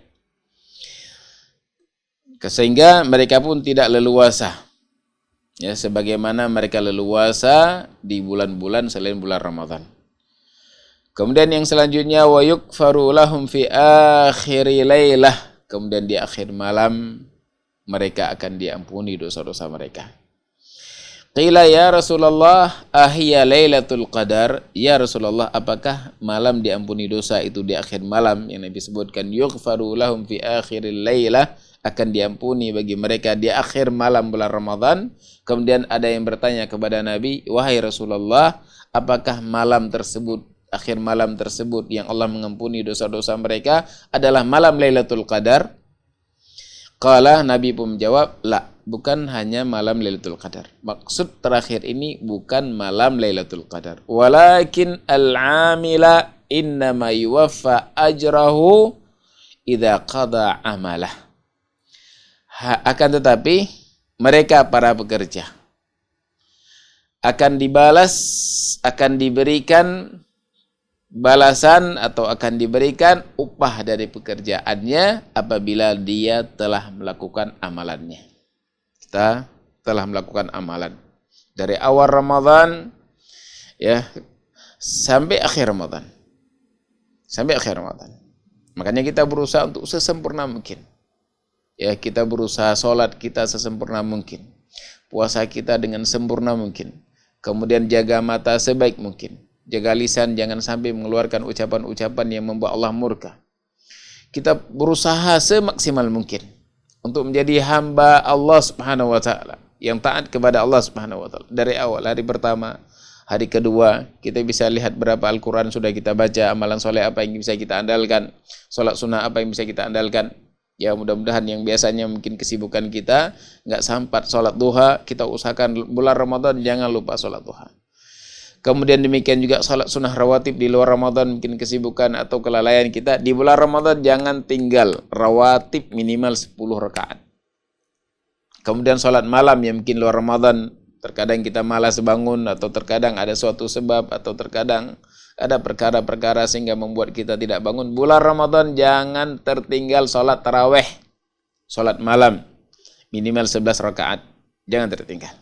Sehingga mereka pun tidak leluasa. Ya, sebagaimana mereka leluasa di bulan-bulan selain bulan Ramadan. Kemudian yang selanjutnya wa yukfaru lahum fi akhiri lailah. Kemudian di akhir malam mereka akan diampuni dosa-dosa mereka. Qila ya Rasulullah ahya lailatul qadar. Ya Rasulullah, apakah malam diampuni dosa itu di akhir malam yang Nabi sebutkan yughfaru lahum fi akhiril lailah, akan diampuni bagi mereka di akhir malam bulan Ramadan. Kemudian ada yang bertanya kepada Nabi, wahai Rasulullah, apakah malam tersebut, akhir malam tersebut yang Allah mengampuni dosa-dosa mereka adalah malam Lailatul Qadar? Qala, Nabi pun menjawab, la, bukan hanya malam Lailatul Qadar. Maksud terakhir ini bukan malam Lailatul Qadar. Walakin al-amila innama yuwaffa ajrahu idza qada amalah. Akan tetapi mereka para pekerja akan dibalas, akan diberikan balasan atau akan diberikan upah dari pekerjaannya apabila dia telah melakukan amalannya. Kita telah melakukan amalan dari awal Ramadan ya sampai akhir Ramadan. Sampai akhir Ramadan. Makanya kita berusaha untuk sesempurna mungkin. Ya, kita berusaha sholat kita sesempurna mungkin. Puasa kita dengan sempurna mungkin. Kemudian jaga mata sebaik mungkin. Jaga lisan, jangan sampai mengeluarkan ucapan-ucapan yang membuat Allah murka. Kita berusaha semaksimal mungkin untuk menjadi hamba Allah Subhanahu wa taala yang taat kepada Allah Subhanahu wa taala. Dari awal hari pertama, hari kedua, kita bisa lihat berapa Al-Qur'an sudah kita baca, amalan soleh apa yang bisa kita andalkan, sholat sunnah apa yang bisa kita andalkan. Ya, mudah-mudahan yang biasanya mungkin kesibukan kita nggak sempat sholat duha, kita usahakan bulan Ramadan jangan lupa sholat duha. Kemudian demikian juga sholat sunnah rawatib di luar Ramadan, mungkin kesibukan atau kelalaian kita. Di bulan Ramadan jangan tinggal rawatib minimal 10 rakaat. Kemudian sholat malam yang mungkin luar Ramadan, terkadang kita malas bangun atau terkadang ada suatu sebab atau terkadang ada perkara-perkara sehingga membuat kita tidak bangun. Bulan Ramadan jangan tertinggal sholat taraweh, sholat malam minimal 11 rakaat, jangan tertinggal.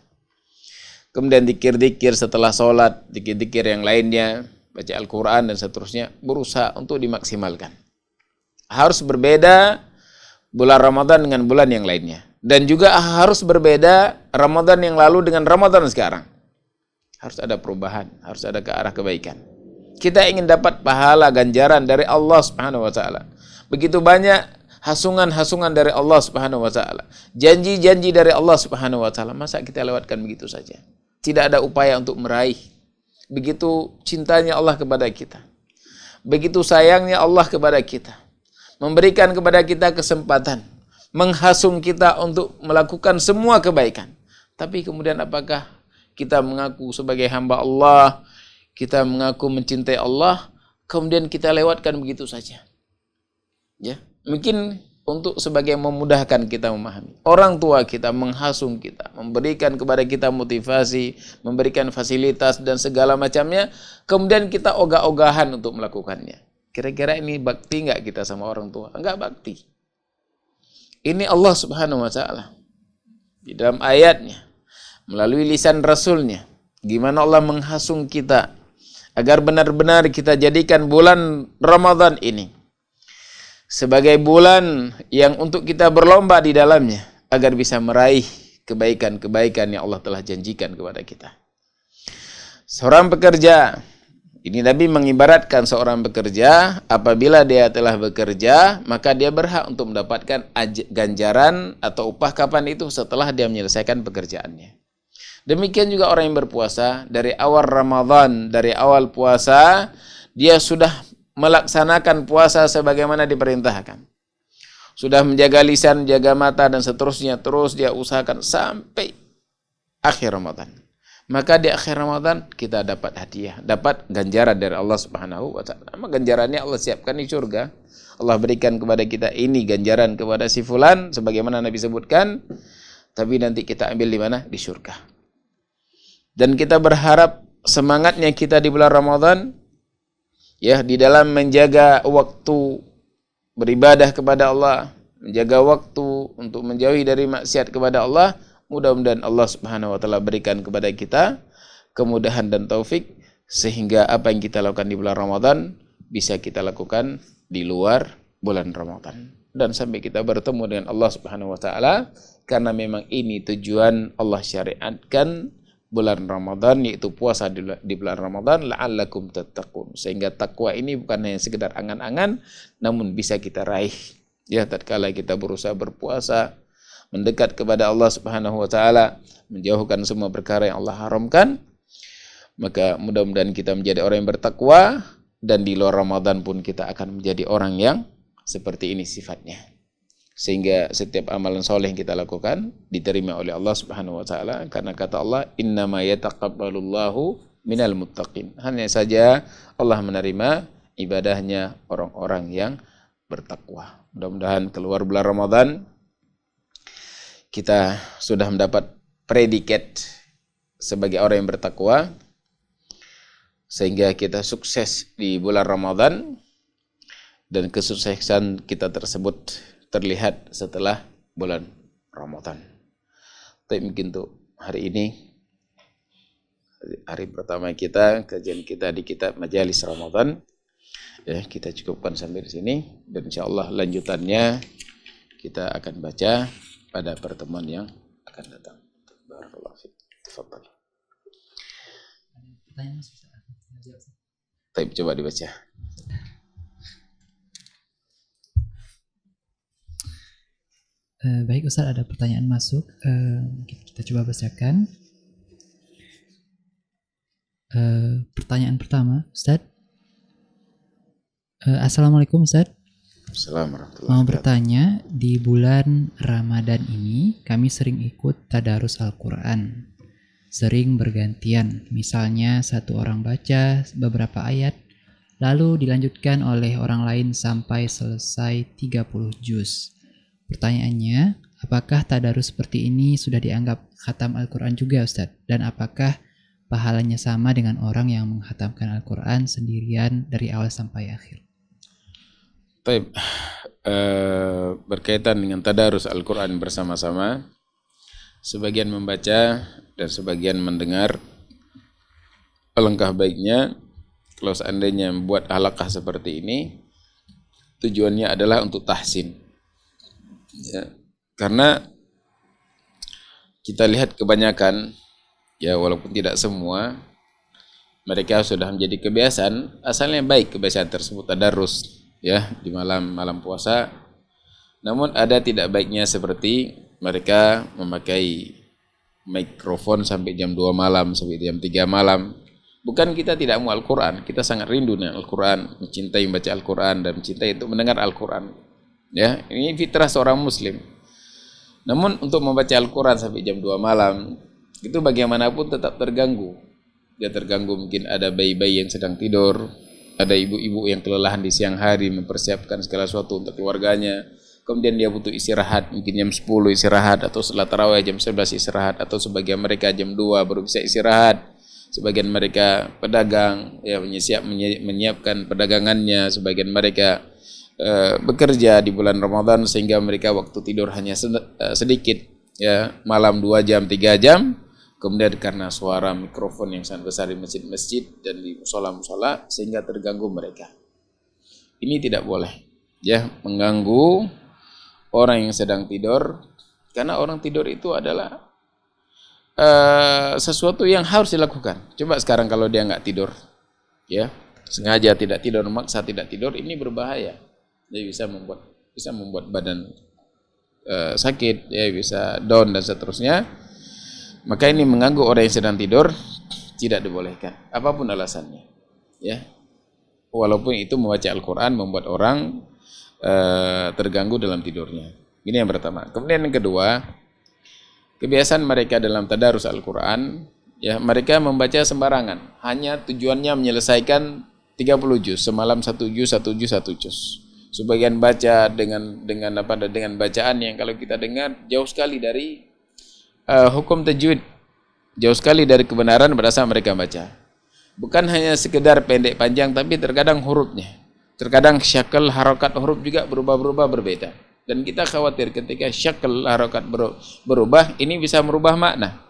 Kemudian dikir-dikir setelah sholat, dikir-dikir yang lainnya, baca Al-Quran dan seterusnya, berusaha untuk dimaksimalkan. Harus berbeda bulan Ramadan dengan bulan yang lainnya. Dan juga harus berbeda Ramadan yang lalu dengan Ramadan sekarang. Harus ada perubahan, harus ada ke arah kebaikan. Kita ingin dapat pahala ganjaran dari Allah Subhanahu wa taala. Begitu banyak hasungan-hasungan dari Allah Subhanahu wa taala, janji-janji dari Allah Subhanahu wa taala, masa kita lewatkan begitu saja? Tidak ada upaya untuk meraih. Begitu cintanya Allah kepada kita. Begitu sayangnya Allah kepada kita. Memberikan kepada kita kesempatan, menghasung kita untuk melakukan semua kebaikan. Tapi kemudian apakah kita mengaku sebagai hamba Allah, kita mengaku mencintai Allah, kemudian kita lewatkan begitu saja? Ya, mungkin untuk sebagai memudahkan kita memahami. Orang tua kita menghasung kita, memberikan kepada kita motivasi, memberikan fasilitas dan segala macamnya, kemudian kita ogah-ogahan untuk melakukannya. Kira-kira ini bakti enggak kita sama orang tua? Enggak bakti. Ini Allah Subhanahu wa taala di dalam ayatnya melalui lisan Rasulnya, gimana Allah menghasung kita agar benar-benar kita jadikan bulan Ramadan ini sebagai bulan yang untuk kita berlomba di dalamnya agar bisa meraih kebaikan-kebaikan yang Allah telah janjikan kepada kita. Seorang pekerja, ini Nabi mengibaratkan seorang pekerja, apabila dia telah bekerja, maka dia berhak untuk mendapatkan ganjaran atau upah kapan itu setelah dia menyelesaikan pekerjaannya. Demikian juga orang yang berpuasa, dari awal Ramadan, dari awal puasa, dia sudah melaksanakan puasa sebagaimana diperintahkan. Sudah menjaga lisan, jaga mata, dan seterusnya, terus dia usahakan sampai akhir Ramadan. Maka di akhir Ramadan kita dapat hadiah, dapat ganjaran dari Allah Subhanahu wa taala. Ganjarannya Allah siapkan di surga. Allah berikan kepada kita ini ganjaran kepada si fulan sebagaimana Nabi sebutkan, tapi nanti kita ambil di mana? Di surga. Dan kita berharap semangatnya kita di bulan Ramadan ya di dalam menjaga waktu beribadah kepada Allah, menjaga waktu untuk menjauhi dari maksiat kepada Allah. Mudah-mudahan Allah Subhanahu wa taala berikan kepada kita kemudahan dan taufik sehingga apa yang kita lakukan di bulan Ramadan bisa kita lakukan di luar bulan Ramadan dan sampai kita bertemu dengan Allah Subhanahu wa taala, karena memang ini tujuan Allah syariatkan bulan Ramadan, yaitu puasa di bulan Ramadan, la'allakum tattaqun, sehingga takwa ini bukan hanya sekedar angan-angan namun bisa kita raih ya tatkala kita berusaha berpuasa, mendekat kepada Allah Subhanahu wa taala, menjauhkan semua perkara yang Allah haramkan. Maka mudah-mudahan kita menjadi orang yang bertakwa, dan di luar Ramadan pun kita akan menjadi orang yang seperti ini sifatnya. Sehingga setiap amalan soleh yang kita lakukan diterima oleh Allah Subhanahu wa taala, karena kata Allah, innama yataqabbalullahu minal muttaqin. Hanya saja Allah menerima ibadahnya orang-orang yang bertakwa. Mudah-mudahan keluar bulan Ramadan kita sudah mendapat predikat sebagai orang yang bertakwa, sehingga kita sukses di bulan Ramadan, dan kesuksesan kita tersebut terlihat setelah bulan Ramadan. Tapi mungkin untuk hari ini, hari pertama kita, kajian kita di kitab Majalis Ramadan, ya kita cukupkan sampai di sini, dan insyaallah lanjutannya kita akan baca pada pertemuan yang akan datang. Barakallahu fiik. Tafadhal. Pertanyaan coba dibaca. Baik Ustaz, ada pertanyaan masuk. Kita coba bacakan. Pertanyaan pertama, Ustaz. Assalamualaikum Ustaz. Mau bertanya, di bulan Ramadan ini kami sering ikut tadarus Al-Quran. Sering bergantian, misalnya satu orang baca beberapa ayat, lalu dilanjutkan oleh orang lain sampai selesai 30 juz. Pertanyaannya, apakah tadarus seperti ini sudah dianggap khatam Al-Quran juga Ustaz? Dan apakah pahalanya sama dengan orang yang menghatamkan Al-Quran sendirian dari awal sampai akhir? Baik, berkaitan dengan tadarus Al-Quran bersama-sama, sebagian membaca dan sebagian mendengar. Alangkah baiknya kalau seandainya membuat halaqah seperti ini, tujuannya adalah untuk tahsin ya, karena kita lihat kebanyakan ya, walaupun tidak semua, mereka sudah menjadi kebiasaan, asalnya baik kebiasaan tersebut tadarus ya di malam puasa, namun ada tidak baiknya seperti mereka memakai mikrofon sampai jam 2 malam, sampai jam 3 malam. Bukan kita tidak mau Al-Quran, kita sangat rindu dengan Al-Quran, mencintai membaca Al-Quran dan mencintai untuk mendengar Al-Quran ya, ini fitrah seorang muslim. Namun untuk membaca Al-Quran sampai jam 2 malam itu bagaimanapun tetap terganggu. Dia terganggu, mungkin ada bayi-bayi yang sedang tidur, ada ibu-ibu yang kelelahan di siang hari mempersiapkan segala sesuatu untuk keluarganya, kemudian dia butuh istirahat, mungkin jam 10 istirahat, atau setelah tarawih jam 11 istirahat, atau sebagian mereka jam 2 baru bisa istirahat, sebagian mereka pedagang ya menyiapkan perdagangannya, sebagian mereka bekerja di bulan Ramadan sehingga mereka waktu tidur hanya sedikit ya, malam 2 jam 3 jam. Kemudian karena suara mikrofon yang sangat besar di masjid-masjid dan di musola-musola sehingga terganggu mereka. Ini tidak boleh. ya, mengganggu orang yang sedang tidur, karena orang tidur itu adalah sesuatu yang harus dilakukan. Coba sekarang kalau dia nggak tidur, ya, sengaja tidak tidur, maksa tidak tidur, ini berbahaya. Dia bisa membuat badan sakit, ya, bisa down dan seterusnya. Maka ini mengganggu orang yang sedang tidur, tidak dibolehkan, apapun alasannya, ya. Walaupun itu membaca Al-Quran membuat orang terganggu dalam tidurnya. Ini yang pertama. Kemudian yang kedua, kebiasaan mereka dalam tadarus Al-Quran, ya, mereka membaca sembarangan, hanya tujuannya menyelesaikan 30 juz, semalam 1 juz, 1 juz, 1 juz. Sebagian baca dengan bacaan yang kalau kita dengar jauh sekali dari hukum tajwid, jauh sekali dari kebenaran pada saat mereka baca. Bukan hanya sekedar pendek panjang, tapi terkadang hurufnya, terkadang syakal harokat huruf juga berubah-berubah berbeda. Dan kita khawatir ketika syakal harokat berubah, ini bisa merubah makna.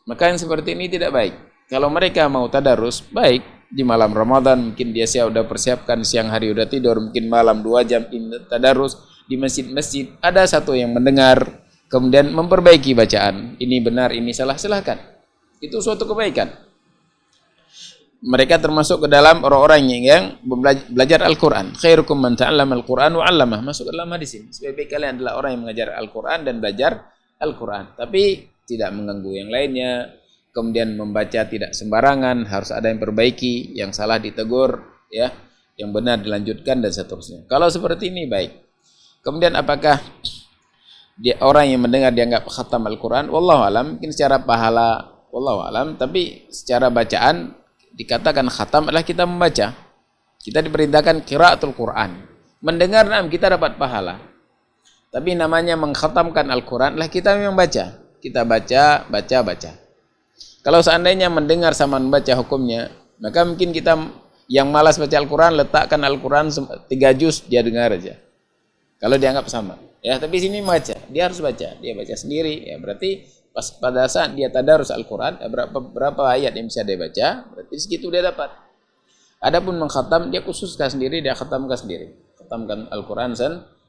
Maka yang seperti ini tidak baik. Kalau mereka mau tadarus, baik di malam Ramadan, mungkin dia sudah persiapkan, siang hari udah tidur, mungkin malam 2 jam tadarus di masjid-masjid, ada satu yang mendengar, kemudian memperbaiki bacaan, ini benar, ini salah, silahkan. Itu suatu kebaikan. Mereka termasuk ke dalam orang-orang yang belajar Al-Quran. Khairukum man ta'allama Al-Quran wa 'allamah. Masuk ke dalam hadis ini. Sebaik-baik kalian adalah orang yang mengajar Al-Quran dan belajar Al-Quran. Tapi tidak mengganggu yang lainnya. Kemudian membaca tidak sembarangan, harus ada yang perbaiki, yang salah ditegur, ya, yang benar dilanjutkan dan seterusnya. Kalau seperti ini baik. Kemudian apakah dia orang yang mendengar dianggap khatam Al-Quran? Wallahu alam, mungkin secara pahala, wallahu alam, tapi secara bacaan dikatakan khatam adalah kita membaca. Kita diperintahkan qiraatul Quran. Mendengar kita dapat pahala. Tapi namanya mengkhatamkan Al-Quran adalah kita memang baca. Kita baca. Kalau seandainya mendengar sama membaca hukumnya, maka mungkin kita yang malas baca Al-Quran, letakkan Al-Quran 3 juz, dia dengar aja. Kalau dianggap sama. Ya, tapi sini baca, dia harus baca. Dia baca sendiri, ya, berarti pada saat dia tadarus Al-Quran, berapa ayat yang bisa dia baca, berarti segitu dia dapat. Adapun mengkhatam, dia khususkan sendiri, dia khatamkan sendiri. Khatamkan Al-Quran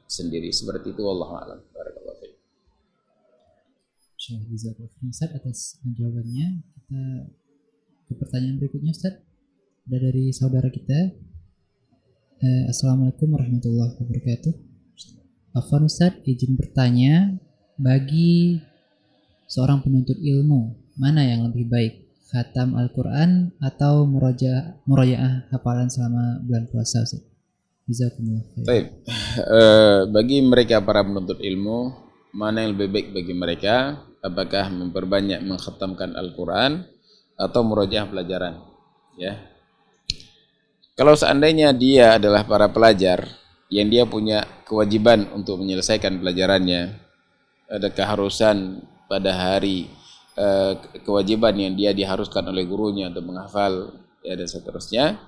sendiri. Seperti itu, wallahu a'lam. Barakallahu fiik. Ustaz, atas jawabannya. Kita ke pertanyaan berikutnya, Ustaz. Ada dari saudara kita. Assalamualaikum warahmatullahi wabarakatuh. Afwan Ustaz, izin bertanya, bagi seorang penuntut ilmu, mana yang lebih baik? Khatam Al-Quran atau murojaah hafalan selama bulan puasa, Ustaz? Jazakumullah khair. Baik. Bagi mereka para penuntut ilmu, mana yang lebih baik bagi mereka? Apakah memperbanyak mengkhatamkan Al-Quran atau murojaah pelajaran? Ya. Kalau seandainya dia adalah para pelajar yang dia punya kewajiban untuk menyelesaikan pelajarannya, ada keharusan pada hari, kewajiban yang dia diharuskan oleh gurunya untuk menghafal, ya, dan seterusnya,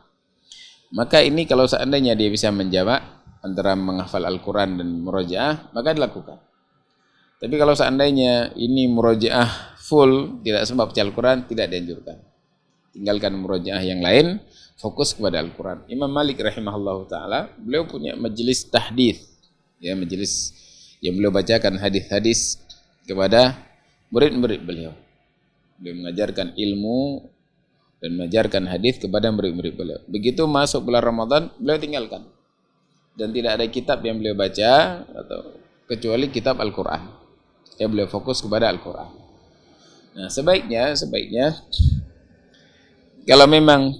maka ini kalau seandainya dia bisa menjamak antara menghafal Al-Quran dan murojaah, maka dilakukan. Tapi kalau seandainya ini murojaah full, tidak sempat baca Al-Quran, tidak dianjurkan. Tinggalkan murojaah yang lain, fokus kepada Al-Quran. Imam Malik rahimahullahu ta'ala, beliau punya majelis tahdits, ya, majelis yang beliau bacakan hadis-hadis kepada murid-murid beliau. Beliau mengajarkan ilmu dan mengajarkan hadis kepada murid-murid beliau. Begitu masuk bulan Ramadan, beliau tinggalkan. Dan tidak ada kitab yang beliau baca atau kecuali kitab Al-Quran. Ya, beliau fokus kepada Al-Quran. Nah, sebaiknya kalau memang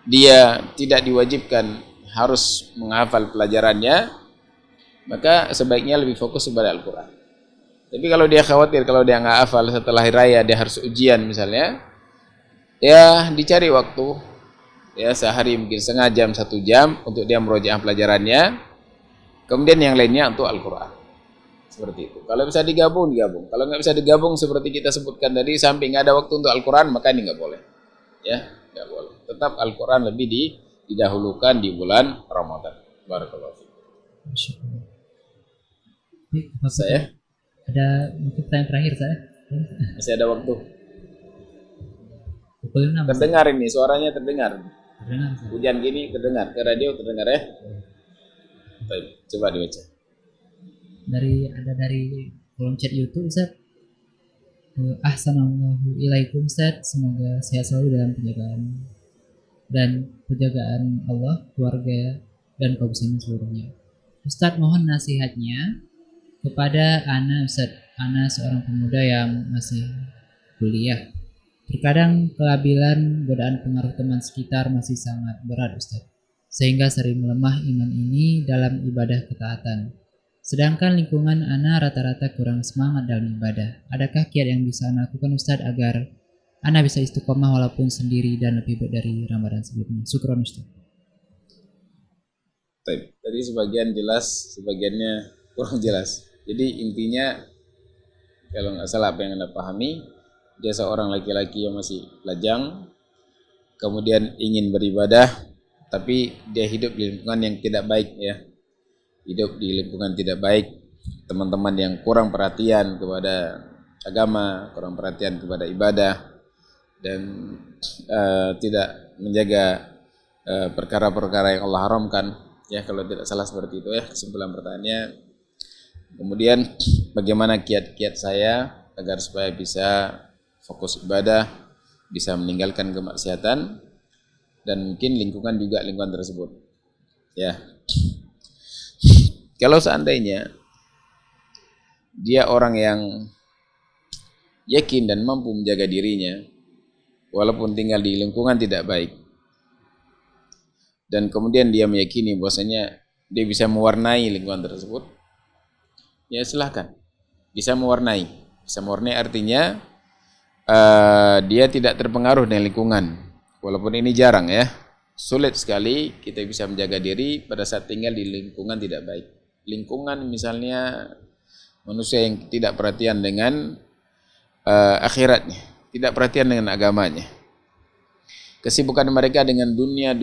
dia tidak diwajibkan harus menghafal pelajarannya, maka sebaiknya lebih fokus kepada Al-Quran. Tapi kalau dia khawatir, kalau dia nggak hafal setelah hari raya dia harus ujian misalnya, ya dicari waktu, ya sehari mungkin setengah jam, 1 jam untuk dia merojaah pelajarannya, kemudian yang lainnya untuk Al-Quran. Seperti itu. Kalau bisa digabung. Kalau nggak bisa digabung seperti kita sebutkan tadi, sampai nggak ada waktu untuk Al-Quran, maka ini nggak boleh. Ya, nggak boleh. Tetap Al-Quran lebih didahulukan di bulan Ramadan. Barakallahu fiik. Saya ada mungkin pertanyaan terakhir, saya masih ada waktu. Pukul 6. Terdengar ini, suaranya terdengar. Terdengar, Ustaz. Hujan gini terdengar, ke radio terdengar ya? Baik, coba dibaca. Dari kolom chat YouTube, Ustaz. Ahsanallahu ilaikum, Ustaz. Semoga sehat selalu dalam penjagaan Allah, keluarga, dan kaum muslimin seluruhnya. Ustaz, mohon nasihatnya kepada Ana, Ustaz. Ana seorang pemuda yang masih kuliah. Terkadang kelabilan godaan pengaruh teman sekitar masih sangat berat, Ustaz, sehingga sering melemah iman ini dalam ibadah ketaatan. Sedangkan lingkungan Ana rata-rata kurang semangat dalam ibadah. Adakah kiat yang bisa Ana lakukan, Ustaz, agar Ana bisa istiqomah walaupun sendiri dan lebih baik dari Ramadan sebelumnya? Syukron, Ustaz. Baik, tadi sebagian jelas, sebagiannya kurang jelas. Jadi intinya, kalau nggak salah apa yang Anda pahami, dia seorang laki-laki yang masih lajang, kemudian ingin beribadah, tapi dia hidup di lingkungan yang tidak baik ya. Hidup di lingkungan tidak baik, teman-teman yang kurang perhatian kepada agama, kurang perhatian kepada ibadah, dan tidak menjaga perkara-perkara yang Allah haramkan. Ya, kalau tidak salah seperti itu ya kesimpulan pertanyaannya. Kemudian bagaimana kiat-kiat saya agar supaya bisa fokus ibadah, bisa meninggalkan kemaksiatan, dan mungkin lingkungan juga lingkungan tersebut. Ya, kalau seandainya dia orang yang yakin dan mampu menjaga dirinya, walaupun tinggal di lingkungan tidak baik, dan kemudian dia meyakini bahwasanya dia bisa mewarnai lingkungan tersebut, ya silahkan, bisa mewarnai. Bisa mewarnai artinya dia tidak terpengaruh dengan lingkungan, walaupun ini jarang ya, sulit sekali kita bisa menjaga diri pada saat tinggal di lingkungan tidak baik. Lingkungan misalnya manusia yang tidak perhatian dengan akhiratnya, tidak perhatian dengan agamanya, kesibukan mereka dengan dunia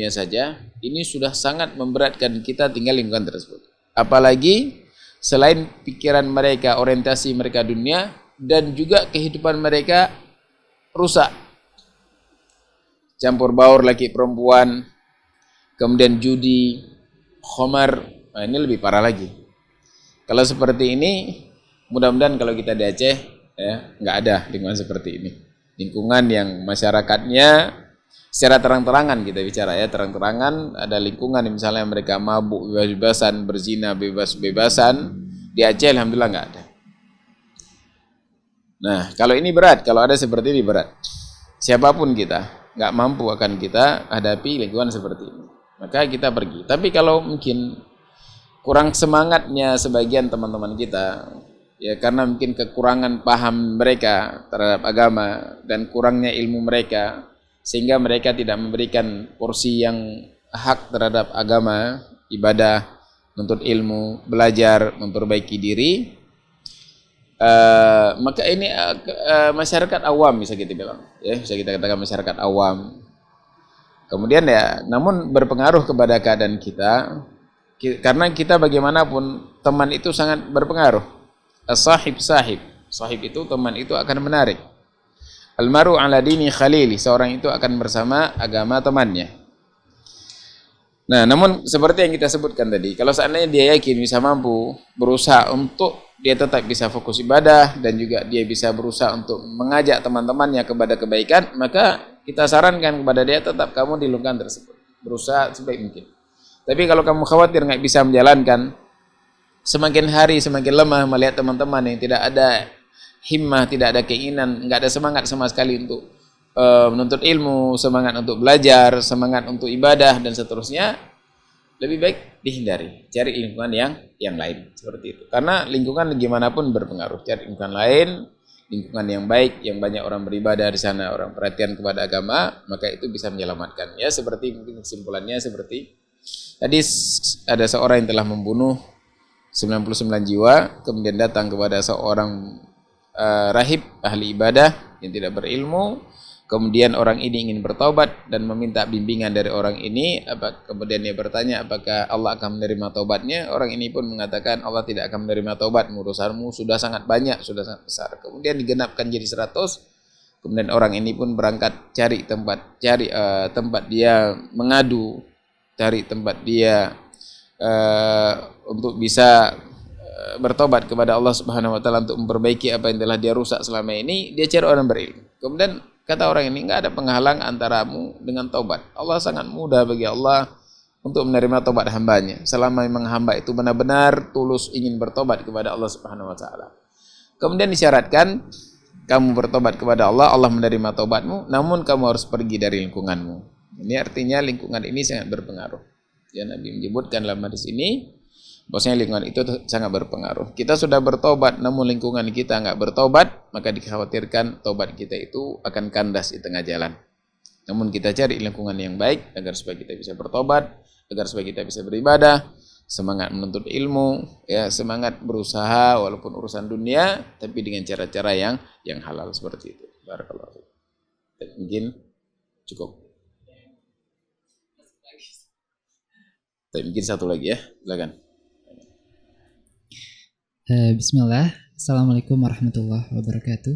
saja, ini sudah sangat memberatkan kita tinggal di lingkungan tersebut. Apalagi selain pikiran mereka, orientasi mereka dunia, dan juga kehidupan mereka rusak. Campur baur laki perempuan, kemudian judi, khamar, nah ini lebih parah lagi. Kalau seperti ini, mudah-mudahan kalau kita di Aceh, ya, nggak ada lingkungan seperti ini. Lingkungan yang masyarakatnya secara terang-terangan kita bicara ya, terang-terangan ada lingkungan yang misalnya mereka mabuk bebas-bebasan, berzina bebas-bebasan, di Aceh alhamdulillah nggak ada. Nah, kalau ini berat, kalau ada seperti ini berat. Siapapun kita, nggak mampu akan kita hadapi lingkungan seperti ini. Maka kita pergi. Tapi kalau mungkin kurang semangatnya sebagian teman-teman kita, ya karena mungkin kekurangan paham mereka terhadap agama dan kurangnya ilmu mereka, sehingga mereka tidak memberikan porsi yang hak terhadap agama, ibadah, menuntut ilmu, belajar, memperbaiki diri. Maka ini masyarakat awam bisa kita bilang, ya bisa kita katakan masyarakat awam. Kemudian ya, namun berpengaruh kepada keadaan kita, karena kita bagaimanapun teman itu sangat berpengaruh. Sahib itu teman itu akan menarik. Almaru ala dini khalili, seorang itu akan bersama agama temannya. Nah, namun seperti yang kita sebutkan tadi, kalau seandainya dia yakin bisa mampu berusaha untuk dia tetap bisa fokus ibadah dan juga dia bisa berusaha untuk mengajak teman-temannya kepada kebaikan, maka kita sarankan kepada dia tetap kamu di lingkungan tersebut, berusaha sebaik mungkin. Tapi kalau kamu khawatir nggak bisa menjalankan, semakin hari semakin lemah melihat teman-teman yang tidak ada himmah, tidak ada keinginan, nggak ada semangat sama sekali untuk menuntut ilmu, semangat untuk belajar, semangat untuk ibadah dan seterusnya, lebih baik dihindari, cari lingkungan yang lain seperti itu. Karena lingkungan gimana pun berpengaruh. Cari lingkungan lain, lingkungan yang baik, yang banyak orang beribadah di sana, orang perhatian kepada agama, maka itu bisa menyelamatkan. Ya seperti mungkin kesimpulannya seperti tadi, ada seorang yang telah membunuh 99 jiwa, kemudian datang kepada seorang rahib ahli ibadah yang tidak berilmu. Kemudian orang ini ingin bertaubat dan meminta bimbingan dari orang ini. Kemudian dia bertanya apakah Allah akan menerima taubatnya. Orang ini pun mengatakan Allah tidak akan menerima taubatmu, dosamu sudah sangat banyak, sudah sangat besar. Kemudian digenapkan jadi 100. Kemudian orang ini pun berangkat cari tempat dia mengadu, cari tempat dia untuk bisa bertobat kepada Allah Subhanahu wa taala untuk memperbaiki apa yang telah dia rusak selama ini. Dia cari orang berilmu. Kemudian kata orang ini, enggak ada penghalang antaramu dengan taubat. Allah sangat mudah bagi Allah untuk menerima taubat hambanya, selama memang hamba itu benar-benar tulus ingin bertobat kepada Allah Subhanahu wa taala. Kemudian disyaratkan kamu bertobat kepada Allah, Allah menerima taubatmu, namun kamu harus pergi dari lingkunganmu. Ini artinya lingkungan ini sangat berpengaruh. Ya, Nabi menyebutkan dalam hadis ini bahwasanya lingkungan itu sangat berpengaruh. Kita sudah bertobat namun lingkungan kita enggak bertobat, maka dikhawatirkan tobat kita itu akan kandas di tengah jalan. Namun kita cari lingkungan yang baik agar supaya kita bisa bertobat, agar supaya kita bisa beribadah, semangat menuntut ilmu, ya, semangat berusaha walaupun urusan dunia tapi dengan cara-cara yang halal seperti itu. Barakallahu fiik. Mungkin cukup. Mungkin satu lagi ya, silakan. Bismillah. Assalamualaikum warahmatullahi wabarakatuh.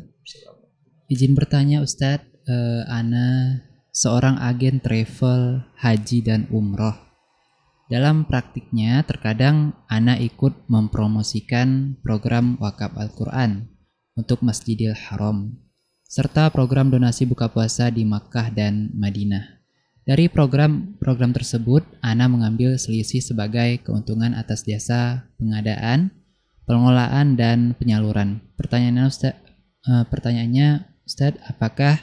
Izin bertanya Ustadz, Ana seorang agen travel haji dan umroh. Dalam praktiknya terkadang Ana ikut mempromosikan program wakaf Al-Quran untuk Masjidil Haram serta program donasi buka puasa di Makkah dan Madinah. Dari program tersebut Ana mengambil selisih sebagai keuntungan atas jasa pengadaan, pengelolaan dan penyaluran. Pertanyaannya Ustadz, apakah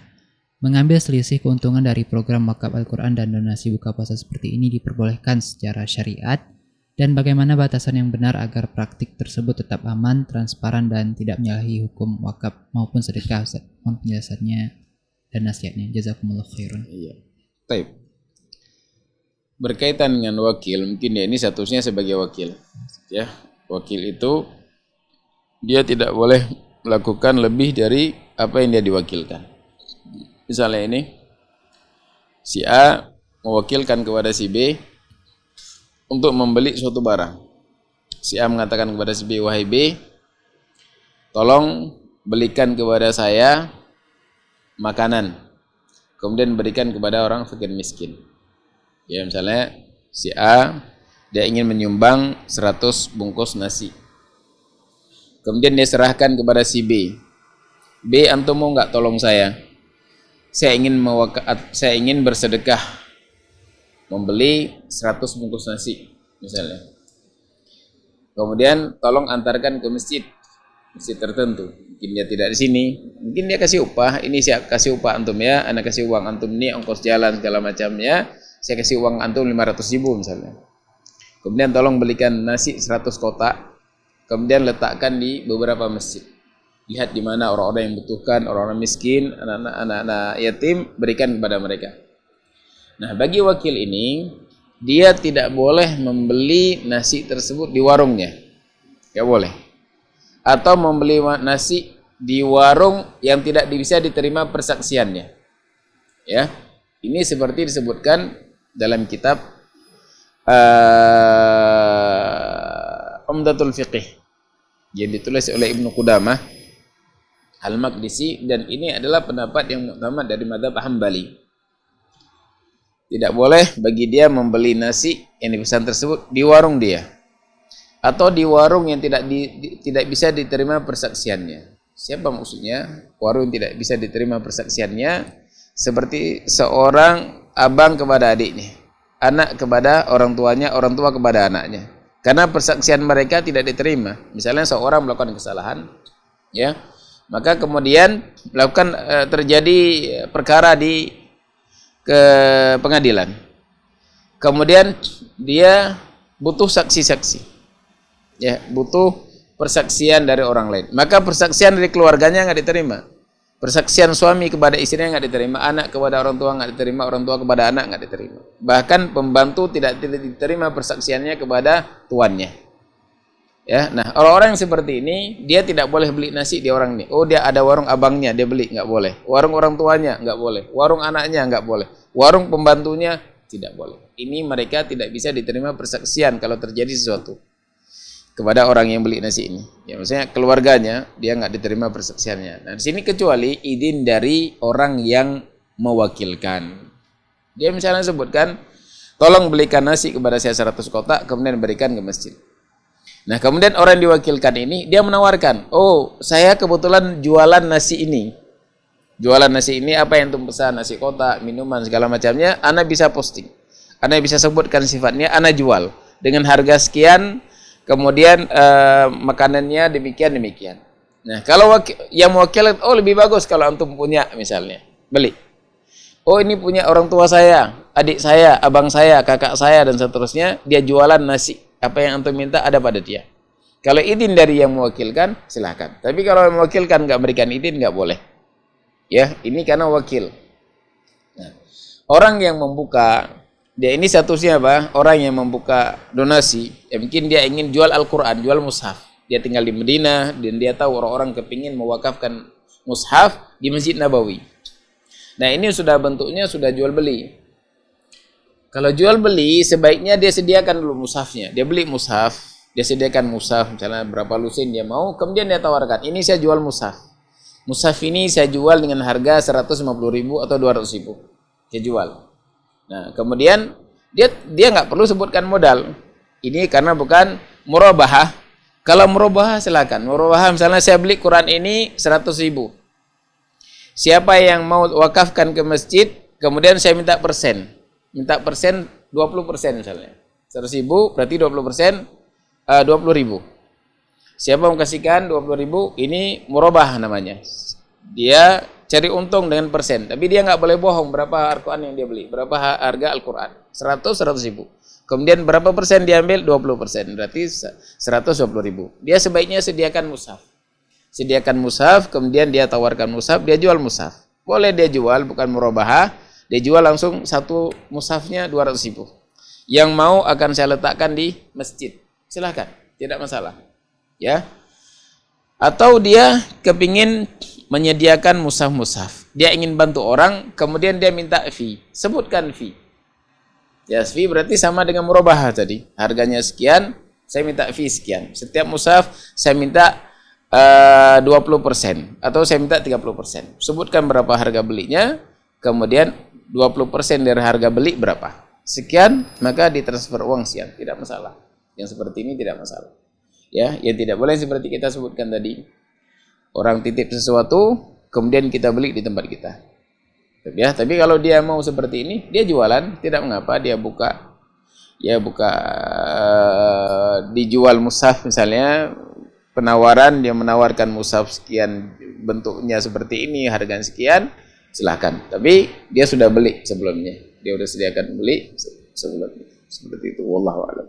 mengambil selisih keuntungan dari program wakaf Al-Quran dan donasi buka puasa seperti ini diperbolehkan secara syariat? Dan bagaimana batasan yang benar agar praktik tersebut tetap aman, transparan, dan tidak menyalahi hukum wakaf maupun sedekah? Ustadz, mohon penjelasannya dan nasihatnya. Jazakumullah khairan. Iya. Baik. Berkaitan dengan wakil, mungkin ya ini statusnya sebagai wakil. Ya, wakil itu dia tidak boleh melakukan lebih dari apa yang dia diwakilkan. Misalnya ini, si A mewakilkan kepada si B untuk membeli suatu barang. Si A mengatakan kepada si B, wahai B, tolong belikan kepada saya makanan, kemudian berikan kepada orang fakir miskin. Ya, misalnya si A dia ingin menyumbang 100 bungkus nasi. Kemudian dia serahkan kepada si B. B, antum mau enggak tolong saya? Saya ingin bersedekah membeli 100 bungkus nasi misalnya. Kemudian tolong antarkan ke masjid tertentu. Mungkin dia tidak di sini, mungkin dia kasih upah. Ini saya kasih upah antum ya, anak kasih uang antum ini ongkos jalan segala macamnya. Saya kasih uang antum 500.000 misalnya. Kemudian tolong belikan nasi 100 kotak. Kemudian letakkan di beberapa masjid. Lihat di mana orang-orang yang membutuhkan, orang-orang miskin, anak-anak yatim, berikan kepada mereka. Nah, bagi wakil ini, dia tidak boleh membeli nasi tersebut di warungnya. Tidak boleh. Atau membeli nasi di warung yang tidak bisa diterima persaksiannya. Ya, ini seperti disebutkan dalam kitab Umdatul Fiqh yang ditulis oleh Ibnu Qudamah Al-Maqdisi, dan ini adalah pendapat yang utama dari mazhab Hambali. Tidak boleh bagi dia membeli nasi yang dipesan tersebut di warung dia atau di warung yang tidak bisa diterima persaksiannya. Siapa maksudnya? Warung yang tidak bisa diterima persaksiannya seperti seorang abang kepada adiknya, anak kepada orang tuanya, orang tua kepada anaknya. Karena persaksian mereka tidak diterima. Misalnya seorang melakukan kesalahan, ya, maka kemudian melakukan terjadi perkara ke pengadilan. Kemudian dia butuh saksi-saksi, ya, butuh persaksian dari orang lain. Maka persaksian dari keluarganya nggak diterima. Persaksian suami kepada istrinya nggak diterima, anak kepada orang tua nggak diterima, orang tua kepada anak nggak diterima. Bahkan pembantu tidak diterima persaksiannya kepada tuannya. Ya, nah orang-orang yang seperti ini dia tidak boleh beli nasi di orang ini. Oh, dia ada warung abangnya, dia beli, nggak boleh. Warung orang tuanya nggak boleh. Warung anaknya nggak boleh. Warung pembantunya tidak boleh. Ini mereka tidak bisa diterima persaksian kalau terjadi sesuatu. kepada orang yang beli nasi ini. Ya maksudnya keluarganya dia nggak diterima persaksiannya. Nah di sini kecuali izin dari orang yang mewakilkan. Dia misalnya sebutkan, tolong belikan nasi kepada saya 100 kotak, kemudian berikan ke masjid. Nah kemudian orang yang diwakilkan ini dia menawarkan, oh saya kebetulan jualan nasi ini. Jualan nasi ini apa yang antum pesan, nasi kotak, minuman segala macamnya, ana bisa posting. Ana bisa sebutkan sifatnya, ana jual dengan harga sekian. Kemudian makanannya demikian. Nah, kalau yang mewakil, oh lebih bagus kalau antum punya misalnya, beli. Oh ini punya orang tua saya, adik saya, abang saya, kakak saya dan seterusnya, dia jualan nasi. Apa yang antum minta ada pada dia. Kalau izin dari yang mewakilkan, silakan. Tapi kalau yang mewakilkan nggak berikan izin, nggak boleh. Ya, ini karena wakil. Nah, orang yang membuka dia ini statusnya apa? Orang yang membuka donasi, ya mungkin dia ingin jual Al-Quran, jual mushaf. Dia tinggal di Madinah dan dia tahu orang-orang kepingin mewakafkan mushaf di Masjid Nabawi. Nah ini sudah bentuknya sudah jual beli. Kalau jual beli sebaiknya dia sediakan dulu mushafnya. Dia beli mushaf, dia sediakan mushaf, misalnya berapa lusin dia mau, kemudian dia tawarkan, ini saya jual mushaf. Mushaf ini saya jual dengan harga 150.000 atau 200.000. Dia jual. Nah, kemudian dia nggak perlu sebutkan modal. Ini karena bukan murabahah. Kalau murabahah silakan. Murabahah misalnya saya beli Quran ini 100.000. Siapa yang mau wakafkan ke masjid, kemudian saya minta persen. Minta persen 20% misalnya. 100.000 berarti 20%, 20.000. Siapa mau kasihkan 20.000, ini murabahah namanya. Dia cari untung dengan persen, tapi dia nggak boleh bohong berapa Al-Quran yang dia beli, berapa harga Al-Quran, 100.000. Kemudian berapa persen diambil, 20%, berarti 120.000. Dia sebaiknya sediakan mushaf. Sediakan mushaf, kemudian dia tawarkan mushaf, dia jual mushaf. Boleh dia jual, bukan murabahah, dia jual langsung satu mushafnya 200.000. Yang mau akan saya letakkan di masjid, silahkan, tidak masalah. Ya. Atau dia kepingin menyediakan mushaf-mushaf. Dia ingin bantu orang, kemudian dia minta fee. Sebutkan fee. Ya, fee berarti sama dengan murabahah tadi. Harganya sekian, saya minta fee sekian. Setiap mushaf saya minta 20% atau saya minta 30%. Sebutkan berapa harga belinya, kemudian 20% dari harga beli berapa. Sekian, maka ditransfer uang sekian, tidak masalah. Yang seperti ini tidak masalah. Ya, yang tidak boleh seperti kita sebutkan tadi. Orang titip sesuatu, kemudian kita beli di tempat kita. Ya, tapi kalau dia mau seperti ini, dia jualan, tidak mengapa, dia buka, dijual mushaf misalnya, penawaran, dia menawarkan mushaf sekian, bentuknya seperti ini, harganya sekian, silakan. Tapi dia sudah beli sebelumnya, dia sudah sediakan beli sebelumnya. Seperti itu, wallahu a'lam.